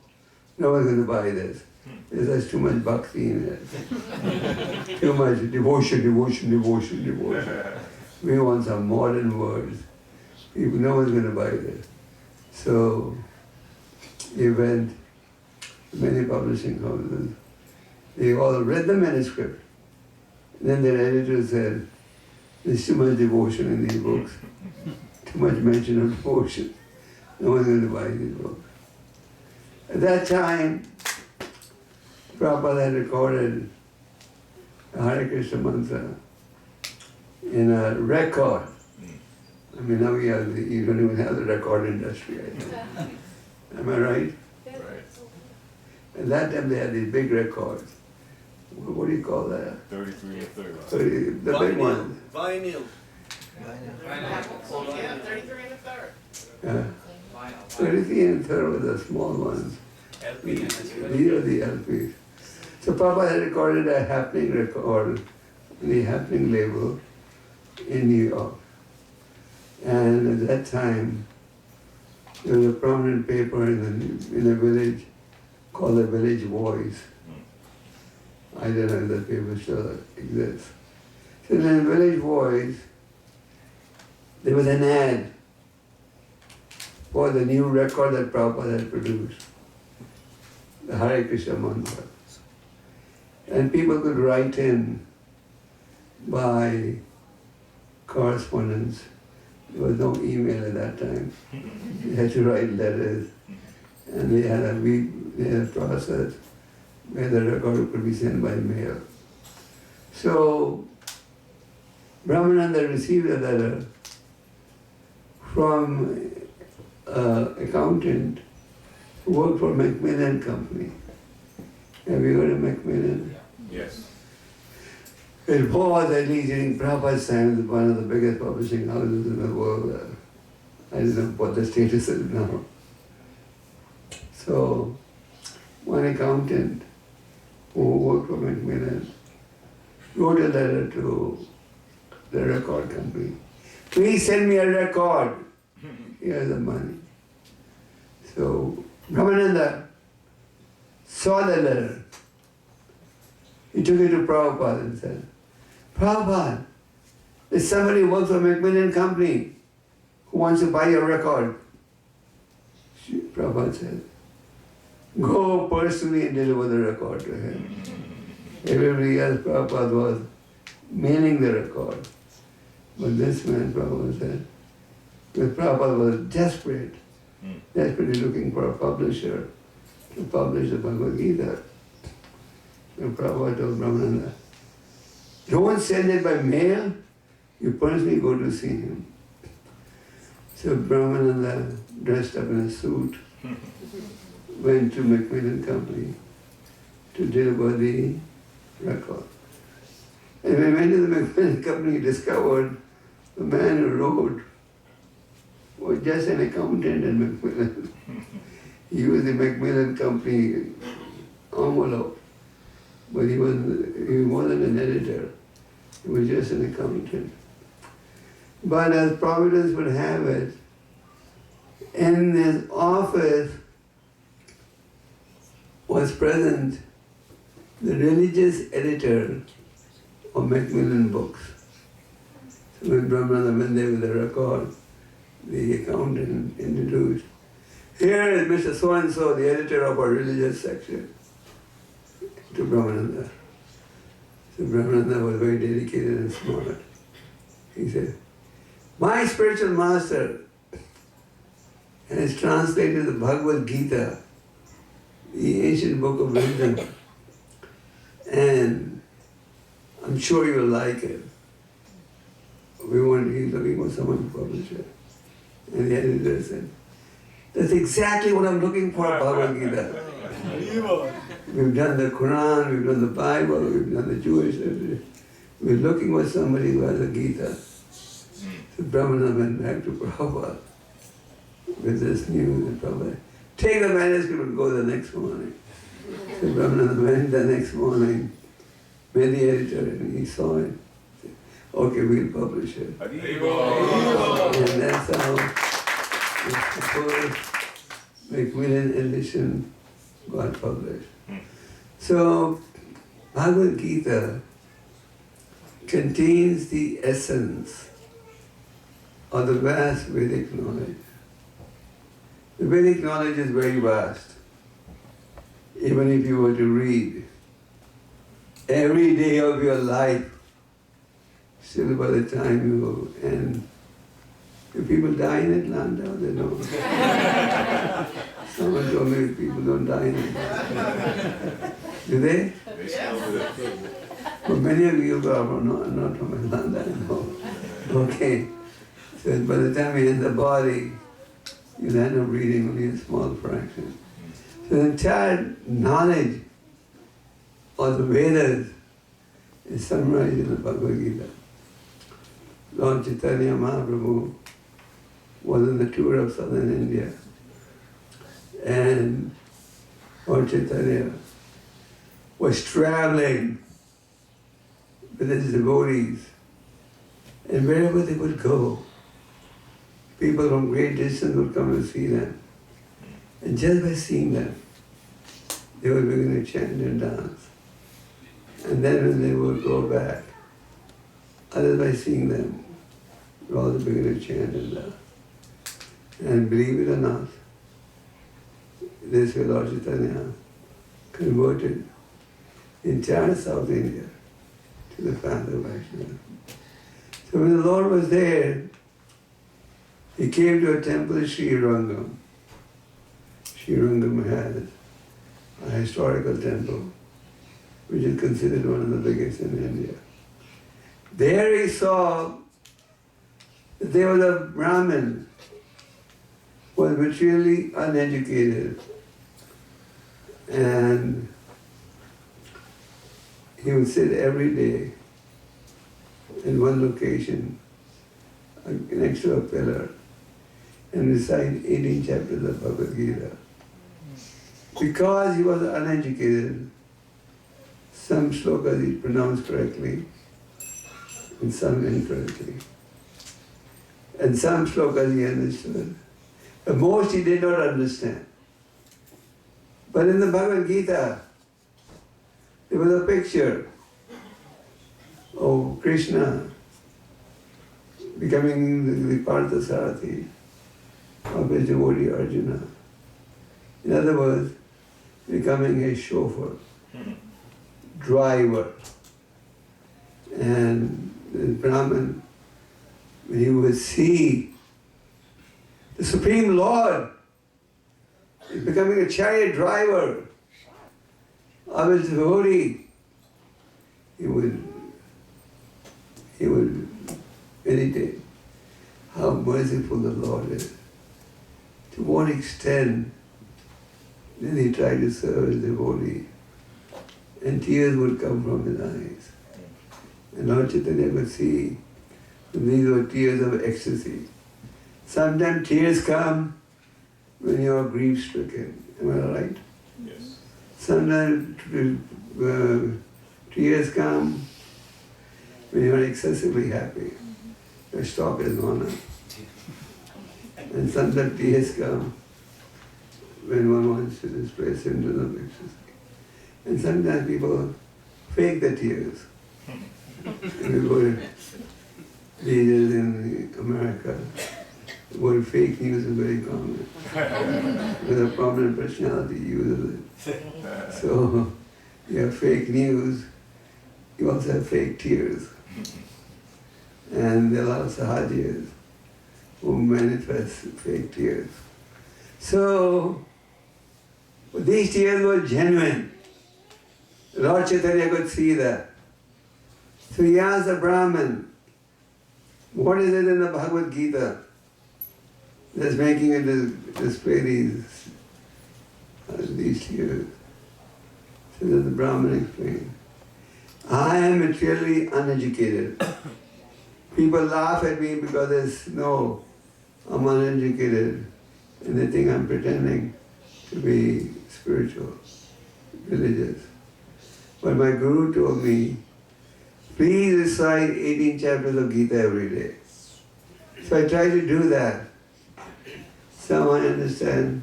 no one's going to buy this. There's too much bhakti in it. Too much devotion. We want some modern words. No one's going to buy this. So he went to many publishing houses. They all read the manuscript. Then their editor said, there's too much devotion in these books. Too much mention of devotion. No one's going to buy these books. At that time, Prabhupada had recorded a Hare Krishna mantra in a record. I mean, now you don't even have the record industry, I think. Am I right? Right. At that time, they had these big records. What do you call that? 33 and 30. 30, the big one. Vinyl. So everything and third were the small ones. LP and These are the LPs. So Papa had recorded a happening record, the happening label in New York. And at that time, there was a prominent paper in a village called the Village Voice. I don't know if that paper still exists. So in the Village Voice, there was an ad for the new record that Prabhupada had produced, the Hare Krishna mantra. And people could write in by correspondence. There was no email at that time. You had to write letters. And they had a process where the record could be sent by mail. So Brahmananda received a letter from an accountant who worked for Macmillan Company. Have you heard of Macmillan? Yes. It was, at least during Prabhupada's time, one of the biggest publishing houses in the world. I don't know what the status is now. So, one accountant who worked for Macmillan wrote a letter to the record company. Please send me a record. Here's the money. So, Brahmananda saw the letter. He took it to Prabhupada and said, Prabhupada, there's somebody who works for Macmillan Company who wants to buy your record. Prabhupada said, go personally and deliver the record to him. Everybody else, Prabhupada was mailing the record. But this man, Prabhupada said, because Prabhupada was desperately looking for a publisher to publish the Bhagavad Gita. And Prabhupada told Brahmananda, don't send it by mail, you personally go to see him. So Brahmananda, dressed up in a suit, went to Macmillan Company to deliver the record. And when he went to the Macmillan Company, he discovered the man who wrote was just an accountant at Macmillan. He used the Macmillan Company envelope, but he wasn't an editor. He was just an accountant. But as Providence would have it, in his office was present the religious editor of Macmillan books. So when Brahmananda went there with the record, the accountant introduced, here is Mr. So-and-so, the editor of our religious section, to Brahmananda. So Brahmananda was very dedicated and smart. He said, my spiritual master has translated the Bhagavad Gita, the ancient book of wisdom, and I'm sure you'll like it. He's looking for someone to publish it. And the editor said, that's exactly what I'm looking for, Bhagavad Gita. We've done the Quran, we've done the Bible, we've done the Jewish literature. We're looking for somebody who has a Gita. So Brahmana went back to Prabhupada with this news, and Prabhupada, take the manuscript and go the next morning. So Brahmana went the next morning, met the editor, and he saw it. Said, okay, we'll publish it. And that's how the first Macmillan edition got published. So Bhagavad Gita contains the essence of the vast Vedic knowledge. The Vedic knowledge is very vast. Even if you were to read every day of your life, still by the time you end, do people die in Atlanta? They don't. Someone told me people don't die in Atlanta. Do they? But many of you are not from Atlanta anymore. Okay. So by the time you end the body, you'll end up reading only a small fraction. So the entire knowledge of the Vedas is summarized in the Bhagavad Gita. Lord Chaitanya Mahaprabhu was on the tour of southern India. And Lord Chaitanya was traveling with his devotees. And wherever they would go, people from great distance would come and see them. And just by seeing them, they would begin to chant and dance. And then when they would go back, others by seeing them, would also begin to chant and dance. And believe it or not, this way Lord Chaitanya converted entire South India to the path of Vaishnava. So when the Lord was there, he came to a temple in Sri Rangam. Sri Rangam has a historical temple, which is considered one of the biggest in India. There he saw that there was a Brahmin who was materially uneducated, and he would sit every day in one location next to a pillar and recite 18 chapters of Bhagavad Gita. Because he was uneducated, some shlokas he pronounced correctly and some incorrectly. And some shlokas he understood. But most he did not understand. But in the Bhagavad Gita, there was a picture of Krishna becoming the Parthasarathi of his devotee Arjuna. In other words, becoming a chauffeur, driver. And the Brahman, when he would see the Supreme Lord is becoming a chariot driver of his devotee, he would meditate how merciful the Lord is. To what extent did he try to serve his devotee? And tears would come from his eyes. And Lord Chaitanya would see these were tears of ecstasy. Sometimes tears come when you are grief-stricken. Am I right? Yes. Sometimes tears come when you are excessively happy. Your stock has gone up. And sometimes tears come when one wants to display symptoms of ecstasy. And sometimes people fake the tears. And we go to leaders in America, the word fake news is very common. Because a prominent personality uses it. So you have fake news, you also have fake tears. And there are a lot of sahajiyas who manifest fake tears. So these tears were genuine. Lord Chaitanya could see that. So he asked the Brahmin, what is it in the Bhagavad Gita that's making it display these tears? So then the Brahmin explained, I am materially uneducated. People laugh at me because they know I'm uneducated and they think I'm pretending to be spiritual, religious. But my Guru told me, please recite 18 chapters of Gita every day. So I try to do that. Some I understand,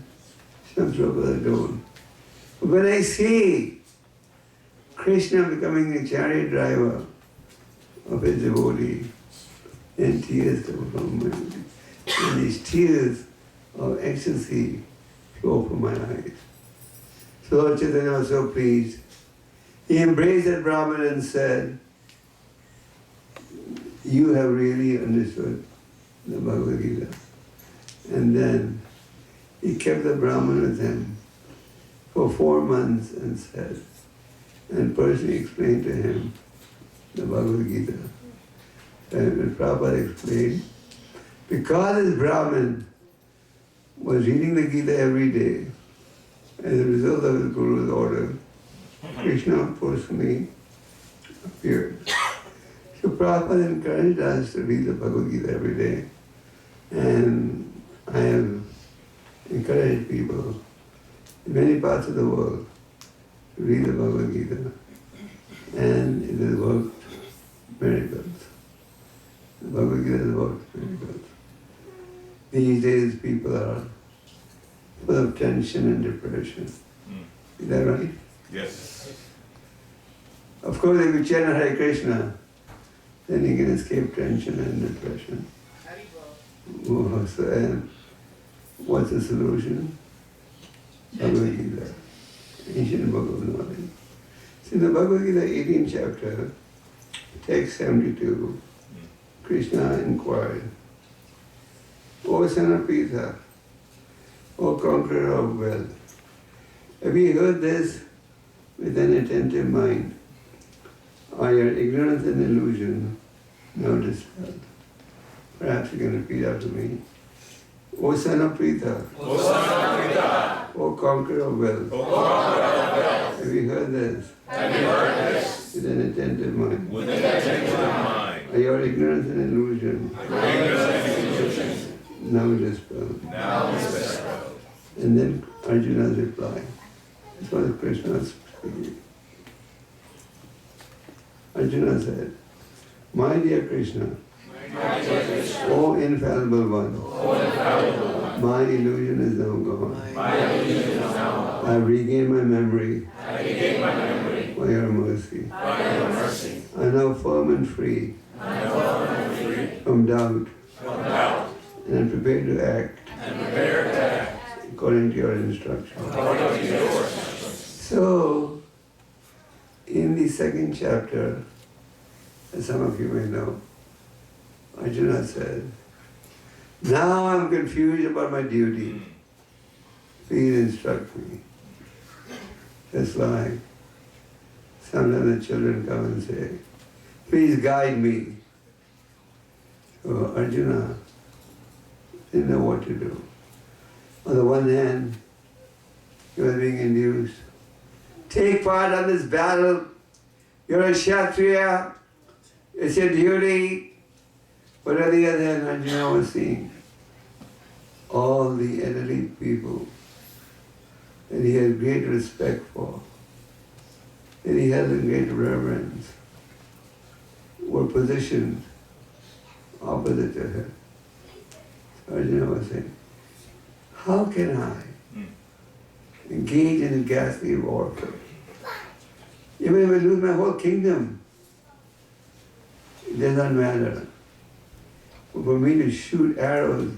some shlokas I don't. But when I see Krishna becoming a chariot driver of his devotee, and tears come from my eyes, and these tears of ecstasy flow from my eyes. So Lord Chaitanya was so pleased. He embraced that Brahmin and said, you have really understood the Bhagavad Gita. And then he kept the Brahmin with him for 4 months and personally explained to him the Bhagavad Gita. And Prabhupada explained, because this Brahmin was reading the Gita every day, as a result of his Guru's order, Krishna personally appeared. So Prabhupada encouraged us to read the Bhagavad Gita every day. And people in many parts of the world to read the Bhagavad Gita, and it has worked miracles. The Bhagavad Gita has worked miracles. These days people are full of tension and depression. Is that right? Yes. Of course, if you chant Hare Krishna, then you can escape tension and depression. Oh, so, and what's the solution? Bhagavad Gita, ancient book of knowledge. See, the Bhagavad Gita, 18th chapter, text 72, Krishna inquired, O son of Pita, O conqueror of wealth, have you heard this with an attentive mind? Are your ignorance and illusion now dispelled? Perhaps you can repeat after me. O son of Pita, O son of Pita, O conqueror of wealth, O conqueror of wealth, have you heard this have you heard this with an attentive mind? with an attentive mind? Are your ignorance and illusion Ignorance and illusion now dispelled? now dispelled. And then Arjuna's reply. This was Krishna speaking. Arjuna said, My dear Krishna, O infallible one, my illusion is now gone. I have regained my memory by your mercy. I am now firm and free from doubt and am prepared to act according to your instruction. So, in the second chapter, as some of you may know, Arjuna said, now I'm confused about my duty. Please instruct me. Just like sometimes the children come and say, please guide me. So Arjuna didn't know what to do. On the one hand, he was being induced, take part in this battle. You're a Kshatriya. It's your duty. But on the other hand, Arjuna was seeing all the elderly people that he had great respect for, that he held in great reverence, were positioned opposite to him. So Arjuna was saying, how can I engage in a ghastly warfare? Even if I lose my whole kingdom, it does not matter. For me to shoot arrows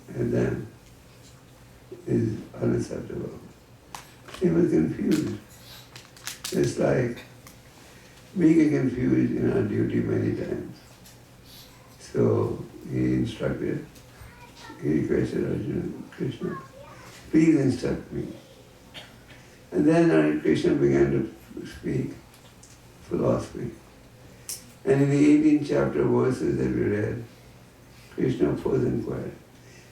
at them is unacceptable. He was confused. It's like we get confused in our duty many times. So he instructed, he requested Arjuna, Krishna, please instruct me. And then Krishna began to speak philosophy. And in the 18th chapter verses that we read, Krishna first inquired,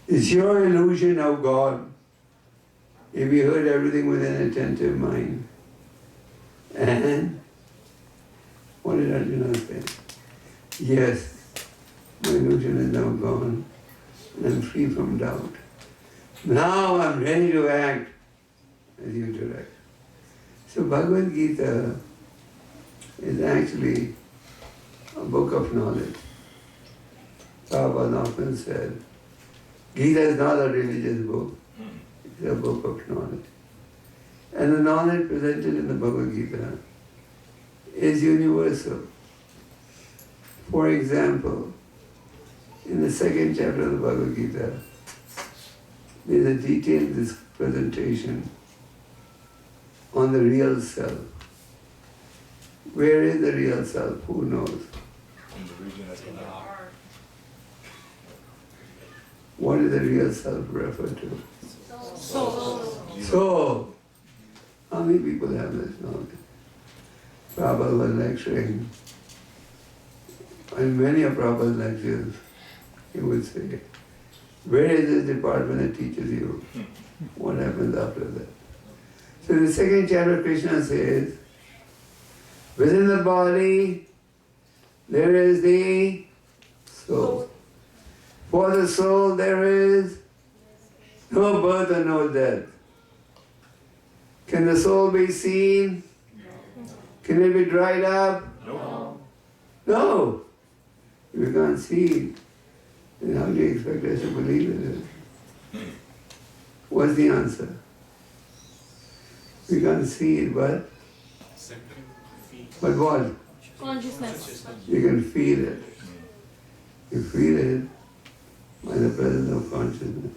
is your illusion now gone? Have you heard everything with an attentive mind? And what did Arjuna say? Yes, my illusion is now gone, and I'm free from doubt. Now I'm ready to act as you direct. So Bhagavad Gita is actually a book of knowledge. Prabhupada often said, Gita is not a religious book, it's a book of knowledge. And the knowledge presented in the Bhagavad Gita is universal. For example, in the second chapter of the Bhagavad Gita, there is a detailed presentation on the real self. Where is the real self? Who knows? In the region that's in the heart. What is the real self referred to? Soul. How many people have this knowledge? Prabhupada was lecturing. In many of Prabhupada's lectures, he would say, where is this department that teaches you? What happens after that? So in the second chapter, Krishna says, within the body, there is the soul. For the soul, there is No birth and no death. Can the soul be seen? Can it be dried up? No. No. If you can't see it, then how do you expect us to believe in it? What's the answer? We can't see it, but what? Consciousness. You can feel it. You feel it by the presence of consciousness.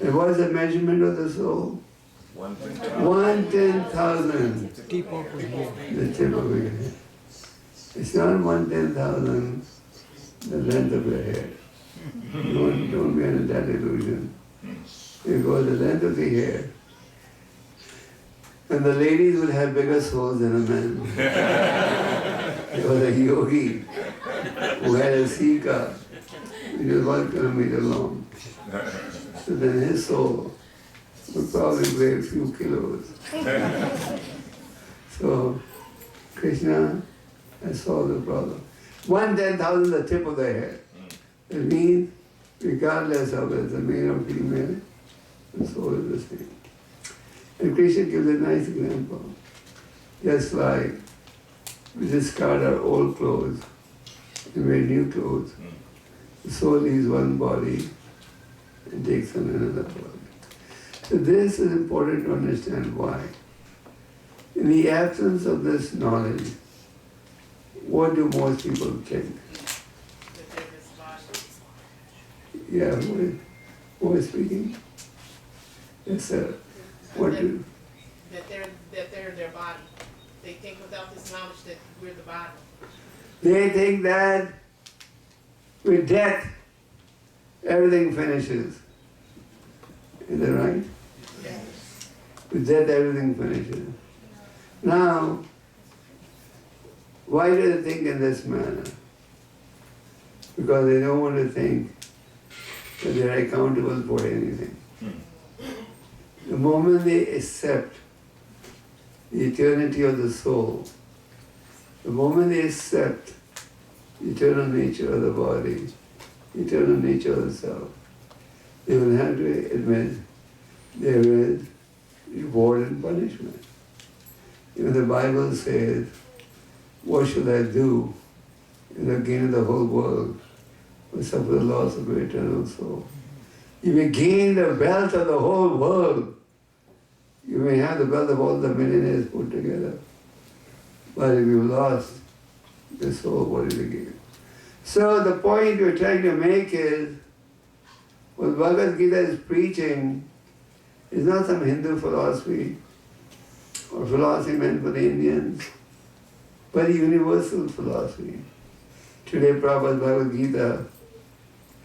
And what's the measurement of the soul? 1/10,000. The tip of your head. It's not 1/10,000 the length of your hair. Don't be under that illusion. Because the length of the hair. And the ladies will have bigger souls than a man. There was a yogi who had a sika, which was 1 kilometer long. So then his soul would probably weigh a few kilos. So Krishna has solved the problem. 1/10,000 the tip of the hair. It means regardless of whether it's a male or female, the soul is the same. And Krishna gives a nice example. Just like we discard our old clothes and wear new clothes. The soul leaves one body and takes on another body. So this is important to understand why. In the absence of this knowledge, what do most people think? Yeah, who is speaking? Yes, sir. What do? That they're their body. They think without this knowledge that we're the body. They think that with death, everything finishes. Is that right? Yes. With death, everything finishes. Now, why do they think in this manner? Because they don't want to think that they are accountable for anything. The moment they accept the eternity of the soul, the moment they accept the eternal nature of the body, the eternal nature of the self, they will have to admit there is reward and punishment. Even the Bible says, what should I do if I gain the whole world but suffer the loss of your eternal soul? You may gain the wealth of the whole world. You may have the wealth of all the millionaires put together. But if you lost the soul, what did you gain? So the point we're trying to make is, what Bhagavad Gita is preaching is not some Hindu philosophy or philosophy meant for the Indians, but a universal philosophy. Today Prabhupada's Bhagavad Gita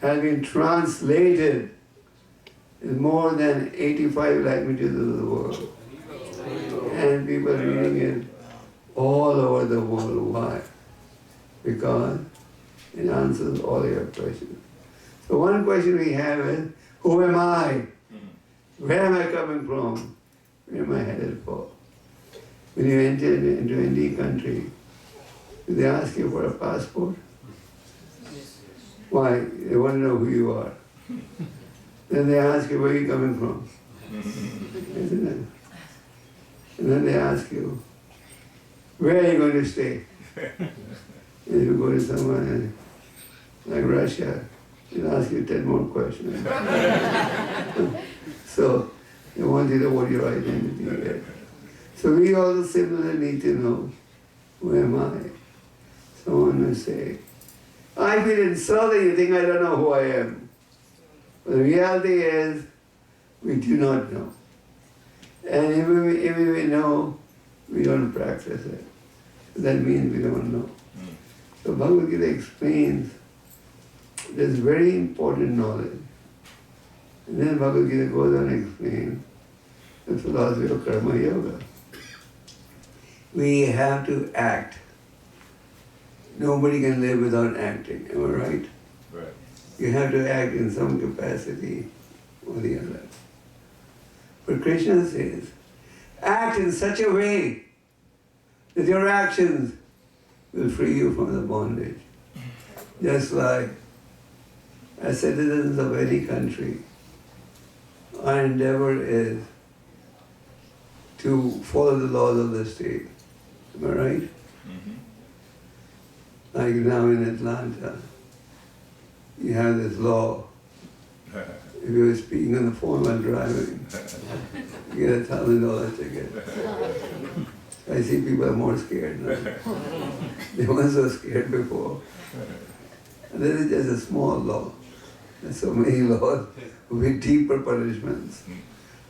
has been translated in more than 85 languages of the world. And people are reading it all over the world. Why? Because it answers all your questions. So one question we have is, who am I? Where am I coming from? Where am I headed for? When you enter into any country, do they ask you for a passport? Why? They want to know who you are. Then they ask you, where are you coming from? Isn't it? And then they ask you, where are you going to stay? And if you go to somewhere like Russia, they'll ask you 10 more questions. So they want you to know what your identity is. So we also similarly need to know, who am I? Someone will say, I feel insulted, you think I don't know who I am. But the reality is, we do not know. And even we know, we don't practice it. That means we don't know. So Bhagavad Gita explains this very important knowledge. And then Bhagavad Gita goes on to explain the philosophy of karma yoga. We have to act. Nobody can live without acting, am I right? Right. You have to act in some capacity or the other. But Krishna says, act in such a way that your actions will free you from the bondage. Just like as citizens of any country, our endeavor is to follow the laws of the state. Am I right? Like now in Atlanta, you have this law. If you're speaking on the phone while driving, you get a $1,000 ticket. I see people are more scared now. They weren't so scared before. And this is just a small law. There's so many laws with deeper punishments.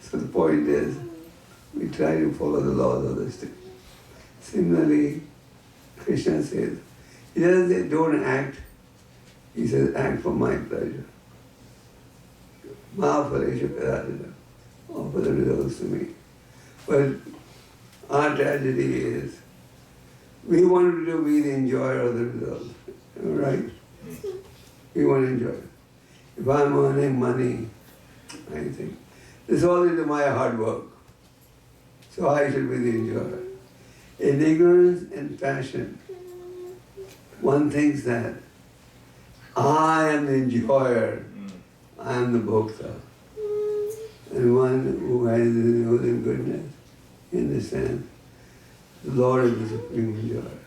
So the point is, we try to follow the laws of the state. Similarly, Krishna says, he doesn't say don't act, he says act for my pleasure. Mahaphalesha Karadana, offer the results to me. But our tragedy is, we want to be the enjoyer of the results, right? We want to enjoy it. If I'm earning money, I think, this is all into my hard work. So I should be the enjoyer. In ignorance and passion, one thinks that I am the enjoyer, I am the bhokta. And one who has knows in goodness, he understands the Lord is the supreme enjoyer.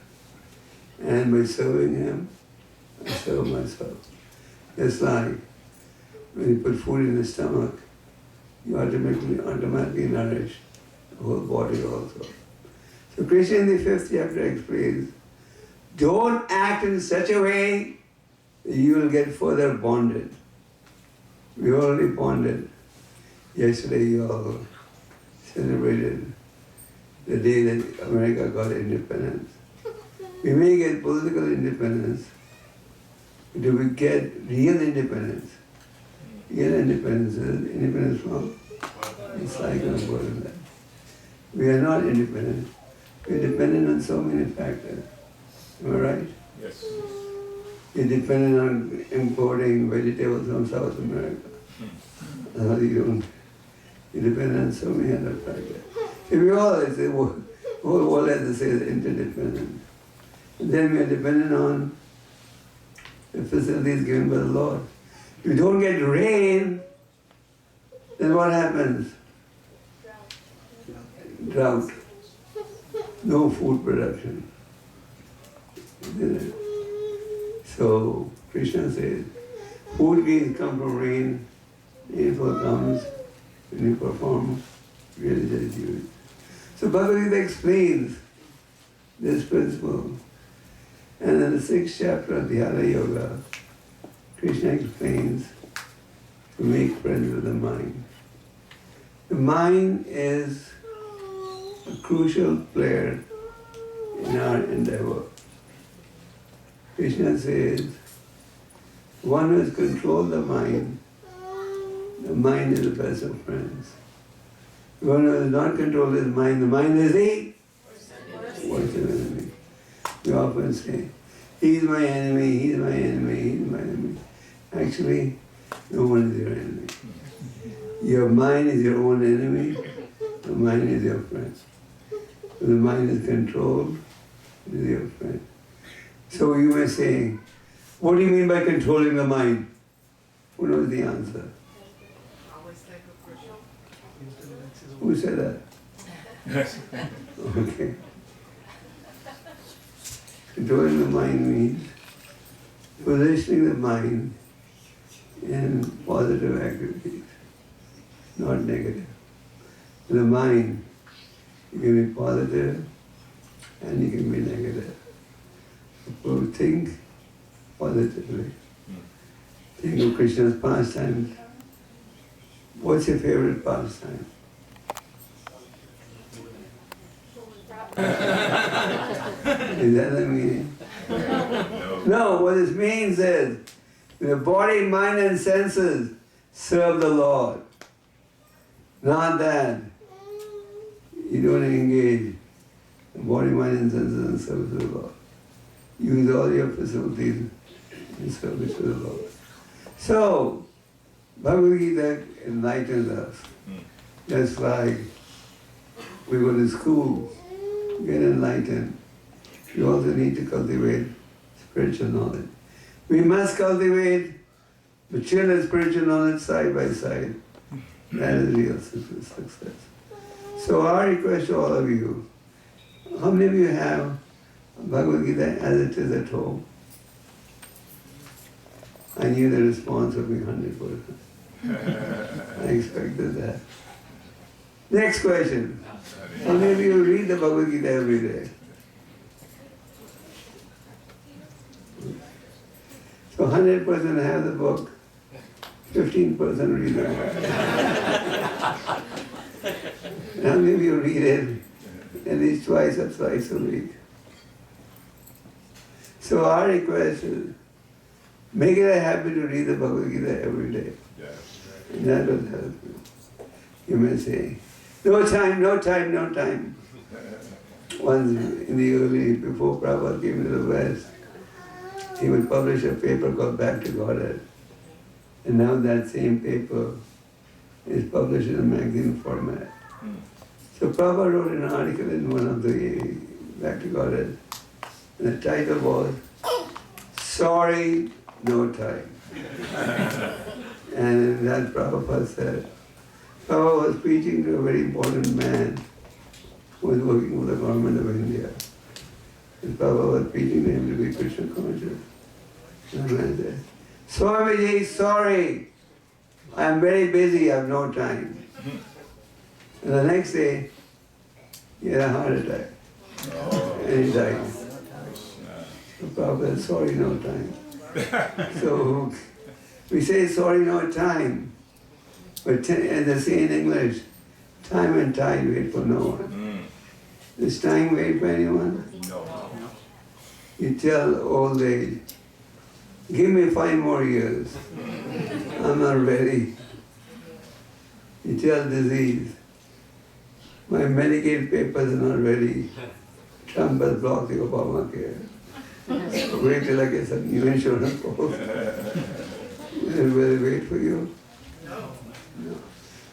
And by serving him, I serve myself. Just like when you put food in the stomach, you automatically nourish the whole body also. So Krishna in the 5th chapter explains, don't act in such a way that you will get further bonded. We already bonded. Yesterday you all celebrated the day that America got independence. We may get political independence, but do we get real independence? Real independence is independence from the cycle of birth and life. We are not independent. We are dependent on so many factors. Am I right? Yes. You're dependent on importing vegetables from South America. You don't. You're dependent on so many other factors. If we all, the whole world has to say is interdependent. And then we are dependent on the facilities given by the Lord. If you don't get rain, then what happens? Drought. No food production. So Krishna says, food gains come from rain, rainfall comes when you perform religious duties. So Bhagavad Gita explains this principle. And in the 6th chapter of Dhyana Yoga, Krishna explains to make friends with the mind. The mind is a crucial player in our endeavor. Krishna says, one who has controlled the mind is the best of friends. One who has not controlled his mind, the mind is the worst enemy. We often say, he's my enemy, he's my enemy, he's my enemy. Actually, no one is your enemy. Your mind is your own enemy, the mind is your friend. When the mind is controlled, it is your friend. So you may say, what do you mean by controlling the mind? Who knows the answer? Always think of Krishna. Who said that? Okay. Controlling the mind means positioning the mind in positive activities, not negative. In the mind, you can be positive and you can be negative. So think positively. Think of Krishna's pastimes. What's your favorite pastime? Is that the meaning? No, what this means is, the body, mind and senses serve the Lord. Not that you don't engage the body, mind and senses in service to the Lord. Use all your facilities in service to the Lord. So, Bhagavad Gita enlightens us. Just like we go to school, get enlightened, we also need to cultivate spiritual knowledge. We must cultivate material and spiritual knowledge side by side. That is real success. So our request to all of you, how many of you have Bhagavad Gita as it is at home? I knew the response would be 100%. I expected that. Next question. How many of you read the Bhagavad Gita every day? So 100% have the book, 15% read the book. How many of you read it at least twice or thrice a week? So our request is, make it a habit to read the Bhagavad Gita every day. And that will help you. You may say, no time, no time, no time. Once in the early, before Prabhupada came to the West, he would publish a paper called Back to Godhead. And now that same paper is published in a magazine format. So Prabhupada wrote an article in one of the Back to Godhead. And the title was, Sorry, No Time. And that Prabhupada said, Prabhupada was preaching to a very important man who was working for the government of India. And Prabhupada was preaching to him to be Krishna conscious. And the man said, Swamiji, sorry, I'm very busy, I have no time. And the next day, he had a heart attack. And he died. So Prabhupada said, sorry, no time. So we say sorry, no time. But as they say in English, time and tide wait for no one. Does time wait for anyone? No. You tell old age, give me 5 more years. I'm not ready. You tell disease, my Medicaid papers are not ready. Trump has blocked the Obamacare. Wait till I get some new insurance policy. Will it wait for you? No.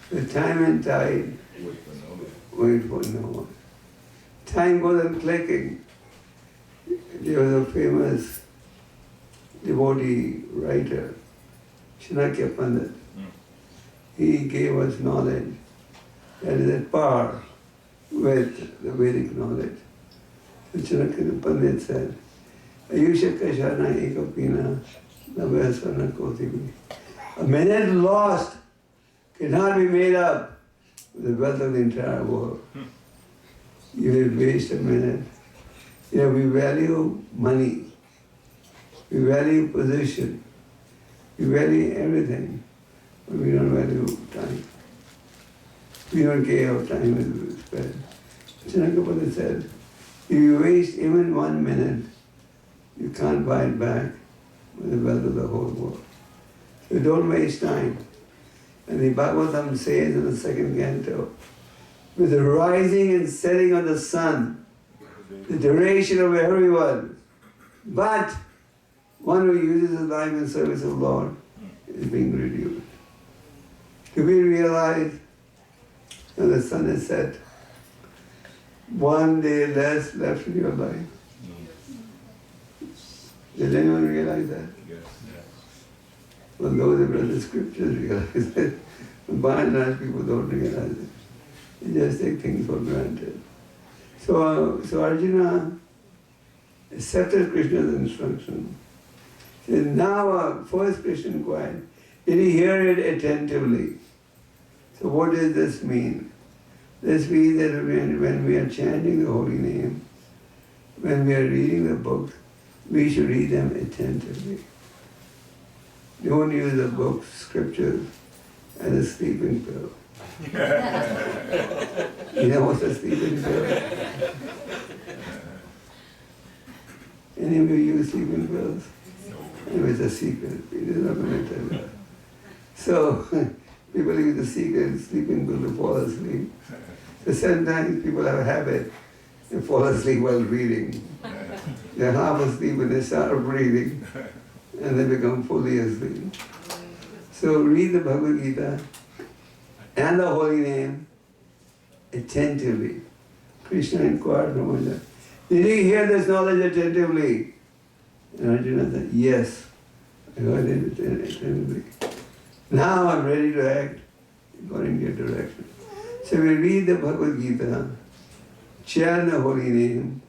The time and tide wait for no one. Time goes on clicking. There was a famous devotee writer, Chanakya Pandit. He gave us knowledge that is at par with the Vedic knowledge. So Chanakya Pandit said, Ayusha Kashana Ekapina Navasana Kotivi. A minute lost cannot be made up with the wealth of the entire world. You will waste a minute. You know, we value money. We value position. We value everything. But we don't value time. We don't care how time is spent. Chanakya said, if you waste even 1 minute, you can't buy it back with the wealth of the whole world. So don't waste time. And the Bhagavatam says in the 2nd canto, with the rising and setting of the sun, the duration of everyone. But one who uses his life in service of the Lord is being reduced. Do we realize when the sun is set, 1 day less left in your life? Did anyone realize that? Yes. Well, those who read the scriptures realize it. By and large, people don't realize it. They just take things for granted. So Arjuna accepted Krishna's instruction. And now, first Krishna inquired, did he hear it attentively? So what does this mean? This means that when we are chanting the holy name, when we are reading the books, we should read them attentively. Don't use the books, scriptures, as a sleeping pill. You know what's a sleeping pill? Any of you use sleeping pills? Anyway, it's a secret. We're not going to tell you. So, people use the secret sleeping pill to fall asleep. So sometimes people have a habit to fall asleep while reading. They're half asleep and they start breathing and they become fully asleep. So read the Bhagavad Gita and the holy name attentively. Krishna inquired from Arjuna, did he hear this knowledge attentively? And Arjuna said, yes, I heard it attentively. Now I'm ready to act according to your direction. So we read the Bhagavad Gita, chant the holy name,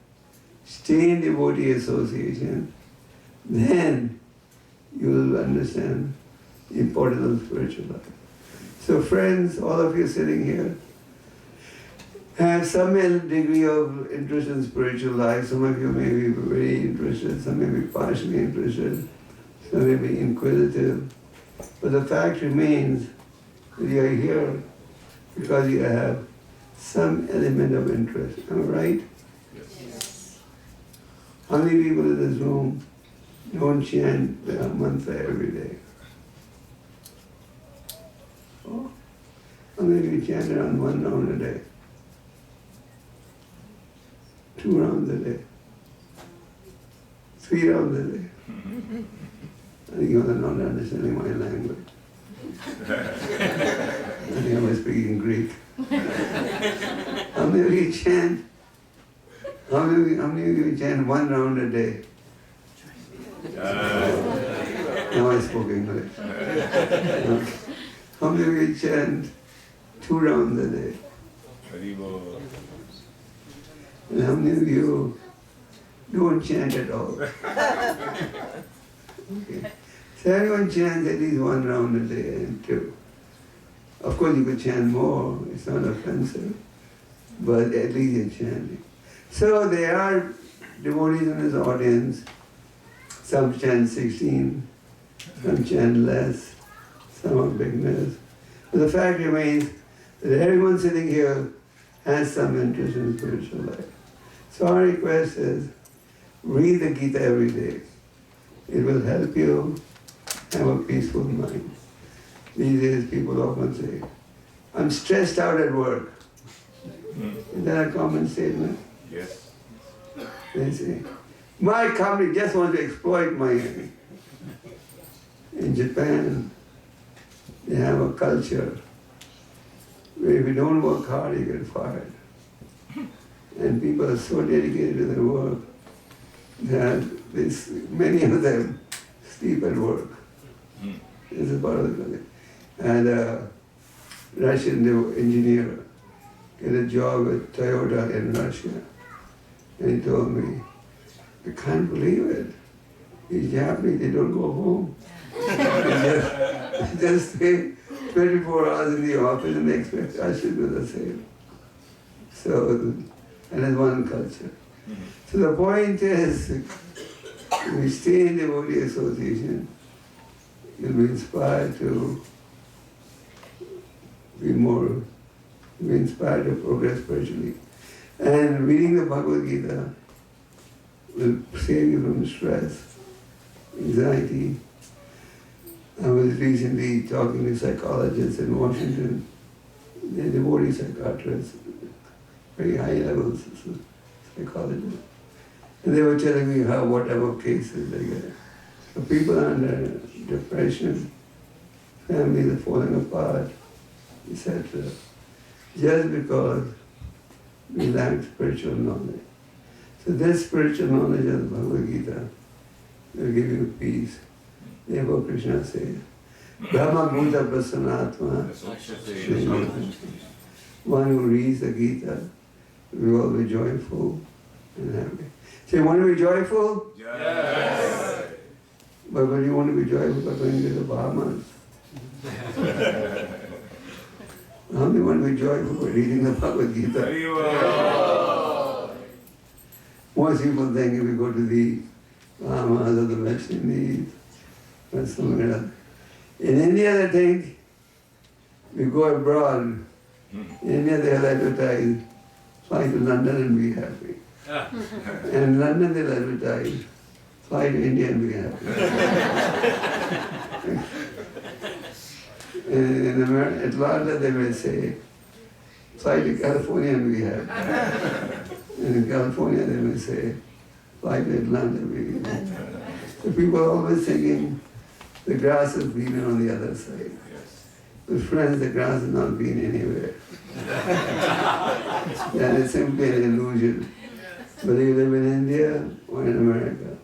stay in devotee association, then you will understand the importance of spiritual life. So friends, all of you sitting here, have some degree of interest in spiritual life. Some of you may be very interested, some may be partially interested, some may be inquisitive. But the fact remains that you are here because you have some element of interest. Am I right? Yes. How many people in this room don't chant the mantra every day? Oh, how many of you chant around 1 round a day? 2 rounds a day? 3 rounds a day? I think you are not understanding my language. I think I was speaking Greek. How many of you chant? How many of you chant 1 round a day? Now I spoke English. How many of you chant 2 rounds a day? And how many of you don't chant at all? Okay. So everyone chants at least 1 round a day and 2. Of course you could chant more, it's not offensive, but at least you're chanting. So there are devotees in this audience, some chant 16, some chant less, some are beginners. But the fact remains that everyone sitting here has some interest in spiritual life. So our request is, read the Gita every day. It will help you have a peaceful mind. These days people often say, I'm stressed out at work. Is that a common statement? Yes. They say, my company just wants to exploit my enemy. In Japan, they have a culture where if you don't work hard, you get fired. And people are so dedicated to their work that many of them sleep at work. This is part of the culture. And a Russian engineer get a job at Toyota in Russia. And he told me, I can't believe it. These Japanese, they don't go home. They just stay 24 hours in the office and they expect us to do the same. So, and it's one culture. So the point is, we stay in devotee association, you'll be inspired to you'll be inspired to progress spiritually. And reading the Bhagavad Gita will save you from stress, anxiety. I was recently talking to psychologists in Washington. They're devotee psychiatrists, very high levels of psychologists. And they were telling me what type of cases they get. So people under depression, families are falling apart, etc. Just because we lack spiritual knowledge. So this spiritual knowledge of the Bhagavad Gita will give you peace. Therefore Krishna says, Brahma Bhuta Prasanatma. One who reads the Gita will all be joyful and happy. So you want to be joyful? Yes. But when you want to be joyful by going to the Bahamas, how many want to be joyful by reading the Bhagavad Gita? Most people think if we go to the Bahamas or the West Indies or somewhere else. In India they think we go abroad. In India they'll advertise, fly to London and be happy. And in London they'll advertise, fly to India and be happy. In Atlanta they may say, fly to California and be happy. And in California they may say, fly to Atlanta and be happy. So people are always thinking the grass is greener on the other side. But friends, the grass is not green anywhere. That is simply an illusion. Whether you live in India or in America,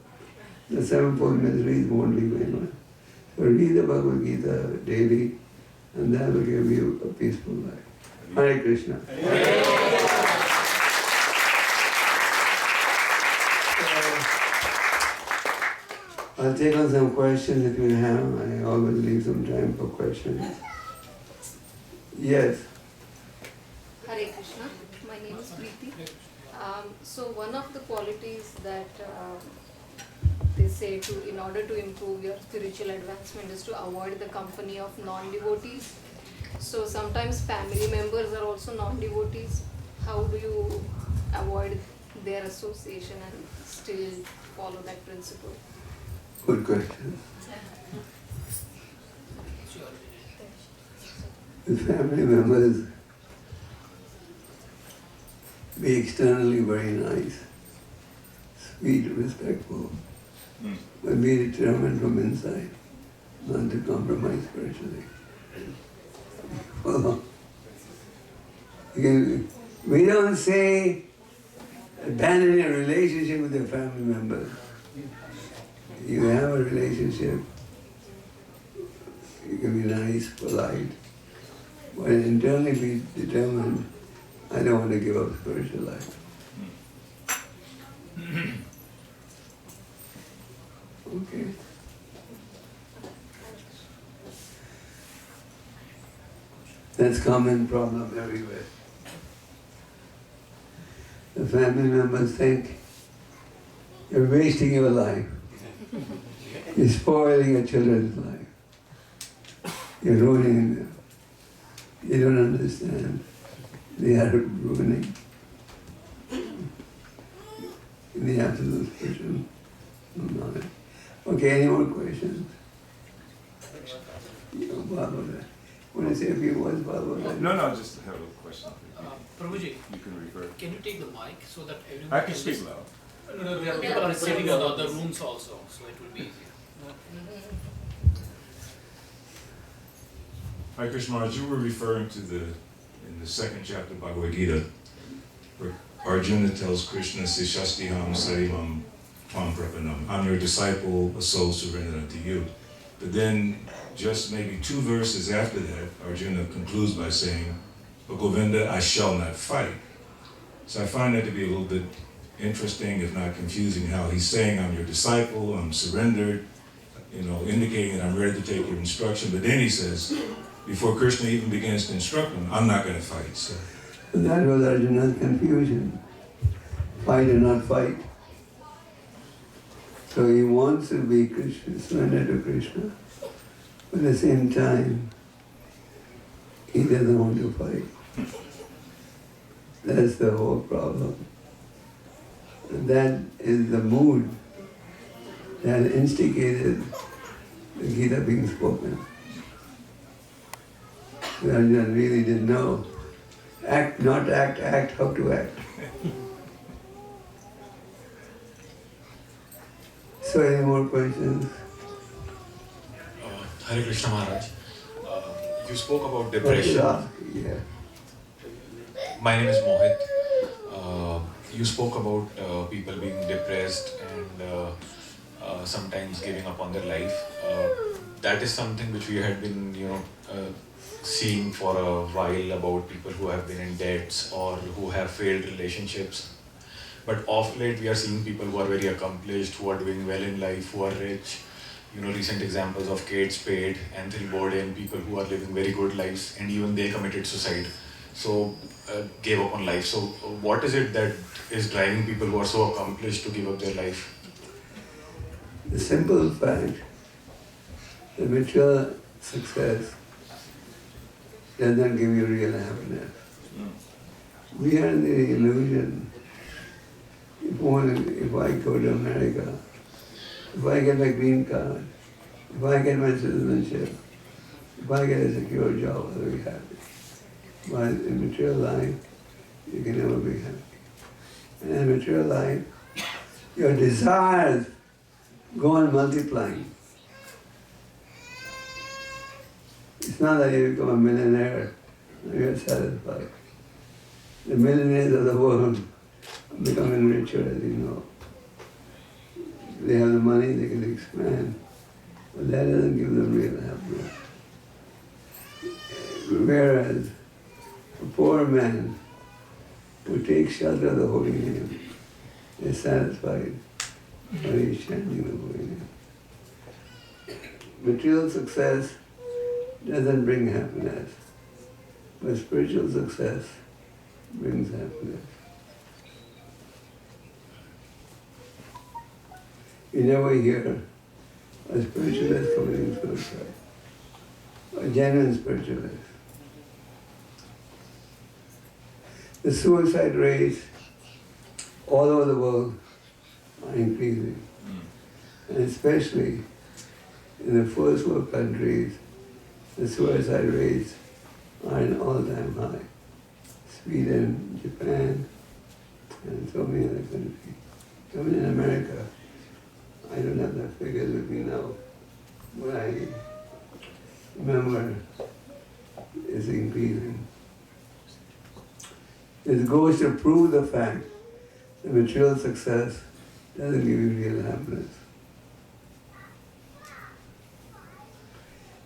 the sevenfold miseries won't leave anyone. So read the Bhagavad Gita daily, and that will give you a peaceful life. Hare Krishna. I'll take on some questions if you have. I always leave some time for questions. Yes. Hare Krishna. My name is Preeti. So one of the qualities that they say in order to improve your spiritual advancement is to avoid the company of non-devotees. So sometimes family members are also non-devotees. How do you avoid their association and still follow that principle? Good question. The family members be externally very nice, sweet, respectful, but be determined from inside not to compromise spiritually. Follow. We don't say abandon your relationship with your family members. You have a relationship, you can be nice, polite, but internally be determined, I don't want to give up spiritual life. Okay. That's a common problem everywhere. The family members think you're wasting your life. You're spoiling your children's life. You're ruining them. They don't understand. They are ruining in the absolute spiritual knowledge. Okay, any more questions? Bhagavad. Want to say a few words, Bhagavad? No, just have a question. Prabhuji, You can refer. can you take the mic so that everyone I can speak loud. No, there are people are sitting in other rooms also, so it will be easier. Hi Krishna, as you were referring to in the second chapter of Bhagavad Gita, where Arjuna tells Krishna, Sishastiham Sarimam Tvam Prapanam, I'm your disciple, a soul surrendered unto you. But then, just maybe 2 verses after that, Arjuna concludes by saying, but Govinda, I shall not fight. So I find that to be a little bit interesting, if not confusing, how he's saying, I'm your disciple, I'm surrendered, indicating that I'm ready to take your instruction. But then he says, before Krishna even begins to instruct him, I'm not going to fight. So that was Arjuna's confusion. Fight or not fight. So he wants to be Krishna, surrender to Krishna, but at the same time, he doesn't want to fight. That's the whole problem. And that is the mood that instigated the Gita being spoken. Arjuna really didn't know. Act, not act, act, how to act. So any more questions? Hare Krishna Maharaj. You spoke about What you depression. ask? Yeah. My name is Mohit. You spoke about people being depressed and sometimes giving up on their life. That is something which we had been, seeing for a while about people who have been in debts or who have failed relationships. But of late we are seeing people who are very accomplished, who are doing well in life, who are rich. Recent examples of Kate Spade, Anthony Bourdain, people who are living very good lives, and even they committed suicide. So, gave up on life. So, what is it that is driving people who are so accomplished to give up their life? The simple fact that material success doesn't give you real happiness. We are in the illusion. If I go to America, if I get my green card, if I get my citizenship, if I get a secure job, I'll be happy. But in material life, you can never be happy. And in material life, your desires go on multiplying. It's not that you become a millionaire and you're satisfied. The millionaires of the world are becoming richer, as you know. They have the money, they can expand. But that doesn't give them real happiness. Whereas a poor man who takes shelter of the holy name is satisfied by his chanting the holy name. Material success doesn't bring happiness, but spiritual success brings happiness. You never hear a spiritualist committing suicide, a genuine spiritualist. The suicide rates all over the world are increasing, and especially in the first world countries, the suicide rates are an all-time high. Sweden, Japan, and so many other countries. Even in America, I don't have the figures with me now, but I remember it's increasing. It goes to prove the fact that material success doesn't give you real happiness.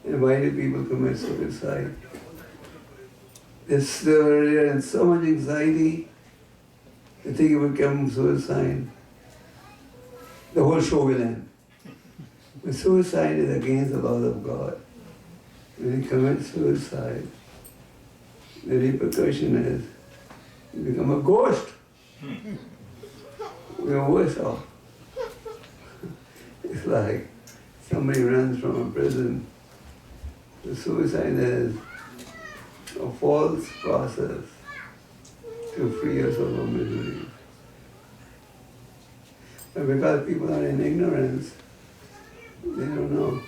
And why do people commit suicide? They're in so much anxiety, they think if it becomes suicide, the whole show will end. But suicide is against the laws of God. When you commit suicide, the repercussion is you become a ghost. You're worse off. It's like somebody runs from a prison. The suicide is a false process to free yourself from misery. But because people are in ignorance, they don't know.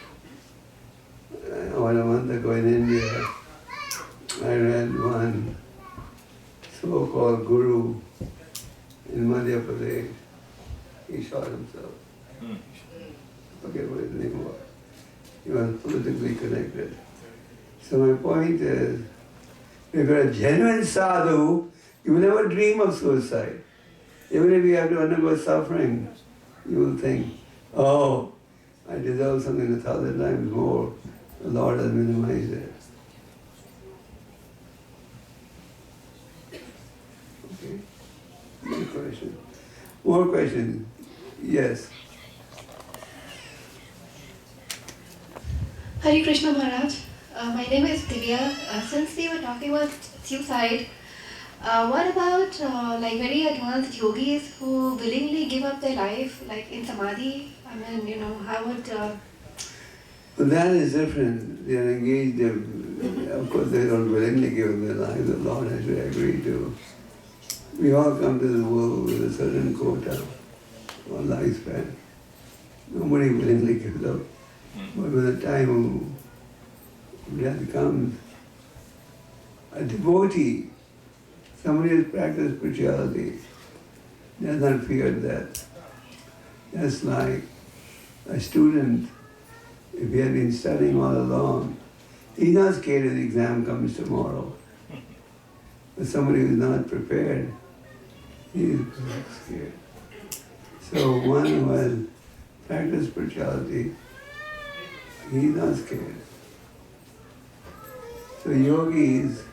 About a month ago in India, I read one so-called guru in Madhya Pradesh. He shot himself. Forget what his name was. He was politically connected. So my point is, if you're a genuine sadhu, you will never dream of suicide. Even if you have to undergo suffering, you will think, oh, I deserve something 1,000 times more. The Lord has minimized it. Okay? More questions? More questions? Yes. Hare Krishna Maharaj. My name is Divya. Since we were talking about suicide, what about like very advanced yogis who willingly give up their life, like in samadhi? I mean, how would... Well, that is different. They are engaged, of course they don't willingly give up their lives, the Lord has to agree to. We all come to the world with a certain quota or lifespan. Nobody willingly gives up. But when the time of death comes, a devotee, somebody who has practiced spirituality, does not fear death. Just like a student, if he had been studying all along, he's not scared if the exam comes tomorrow. But somebody who's not prepared, he's scared. So one who has practiced spirituality, he's not scared. So yogis,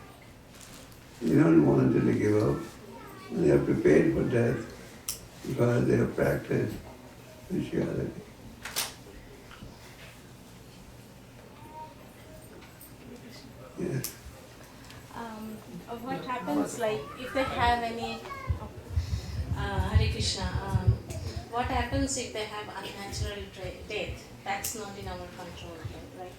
they don't voluntarily give up. They are prepared for death because they have practiced spirituality. Yes. What happens, like, if they have any, Hare Krishna, what happens if they have unnatural death? That's not in our control, right?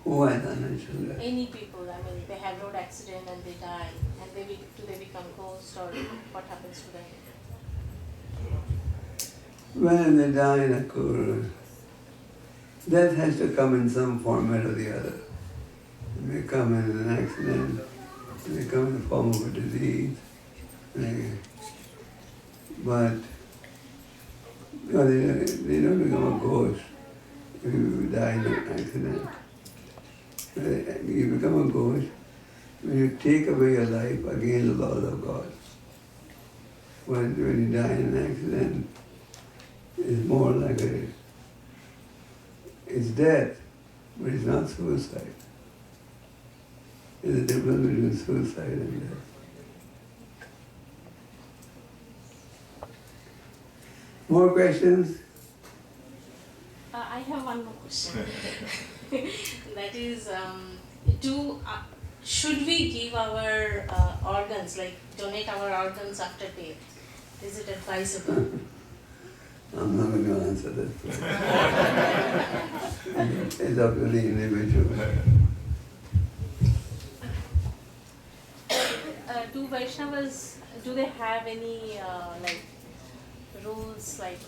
Who has unnatural death? Any people, I mean, they have road accident and they die, and do they become ghosts, or what happens to them? When they die in a kur, death has to come in some format or the other. It may come in an accident, it may come in the form of a disease, but no, they don't become a ghost if you die in an accident. You become a ghost when you take away your life against the laws of God. When you die in an accident, it's more like it's death, but it's not suicide. There's a difference between suicide and death. More questions? I have one more question. That is, should we give our organs, like donate our organs after death? Is it advisable? I'm not going to answer that question. It's up to the individual. Do Vaishnavas, do they have any like rules, like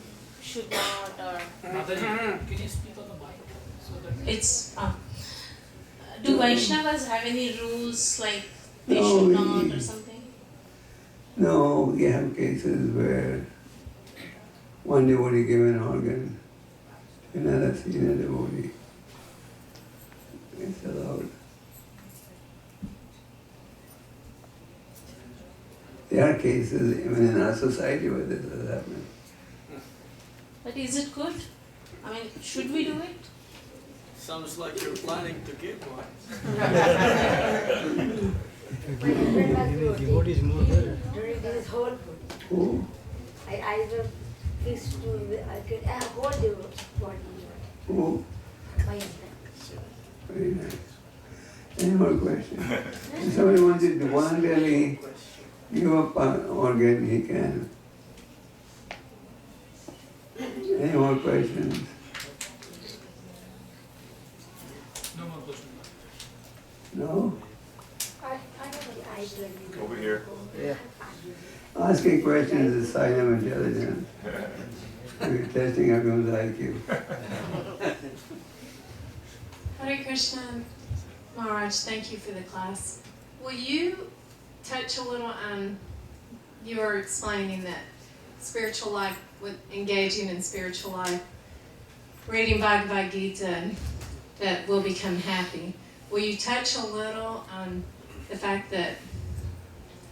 should not or? Mataji, can you speak on the mic so that It's do Vaishnavas have any rules like they No, should not or something? No, we have cases where one devotee gave an organ to another senior devotee. It's allowed. There are cases even in our society where this has happened. But is it good? I mean, should we do it? Sounds like you're planning to give one. Devotees more during this whole food. Who? I will fix to I could whole body. Who? My husband. Very nice. Any more questions? If somebody wants to voluntarily give up an organ, he can. Any more questions? no more question. No? I have an Over here. Yeah. Asking questions is a sign of intelligence. You're testing everyone's IQ. Hare Krishna, Maharaj, thank you for the class. Will you touch a little on, you were explaining that spiritual life, with engaging in spiritual life, reading Bhagavad Gita, that we'll become happy. Will you touch a little on the fact that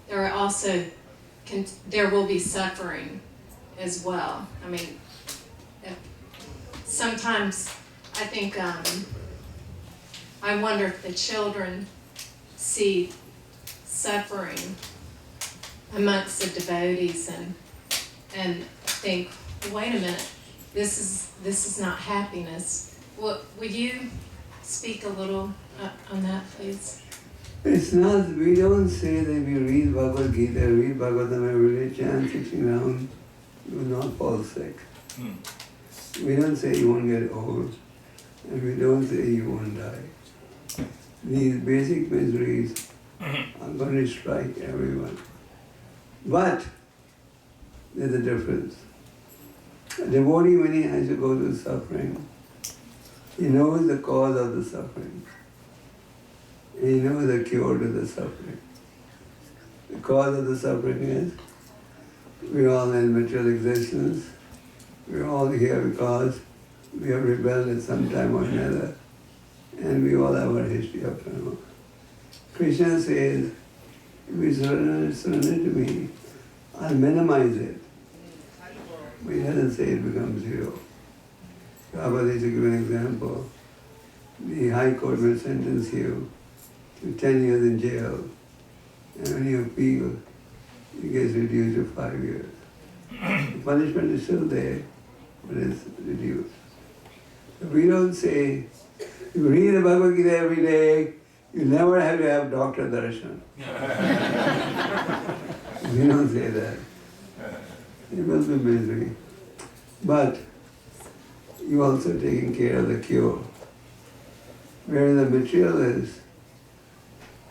there are also, there will be suffering as well? I mean, sometimes I think, I wonder if the children see suffering amongst the devotees and think, wait a minute, this is not happiness. Would you speak a little on that, please? It's not, we don't say that if you read Bhagavad Gita, read Bhagavatam every day, chant 16 rounds, you will not fall sick. We don't say you won't get old, and we don't say you won't die. These basic miseries are going to strike everyone. But there's a difference. A devotee, when he has to go through suffering, he knows the cause of the suffering. And he knows the cure to the suffering. The cause of the suffering is we're all in material existence. We're all here because we have rebelled at some time or another. And we all have our history of karma. Krishna says, if you surrender to me, I'll minimize it. But he doesn't say it becomes zero. Prabhupada used to give an example. The High Court will sentence you to 10 years in jail. And when you appeal, it gets reduced to 5 years. The punishment is still there, but it's reduced. So we don't say, you read the Bhagavad Gita every day, you never have to have doctor darshan. We don't say that. It will be misery. But you also taking care of the cure. Where the materialist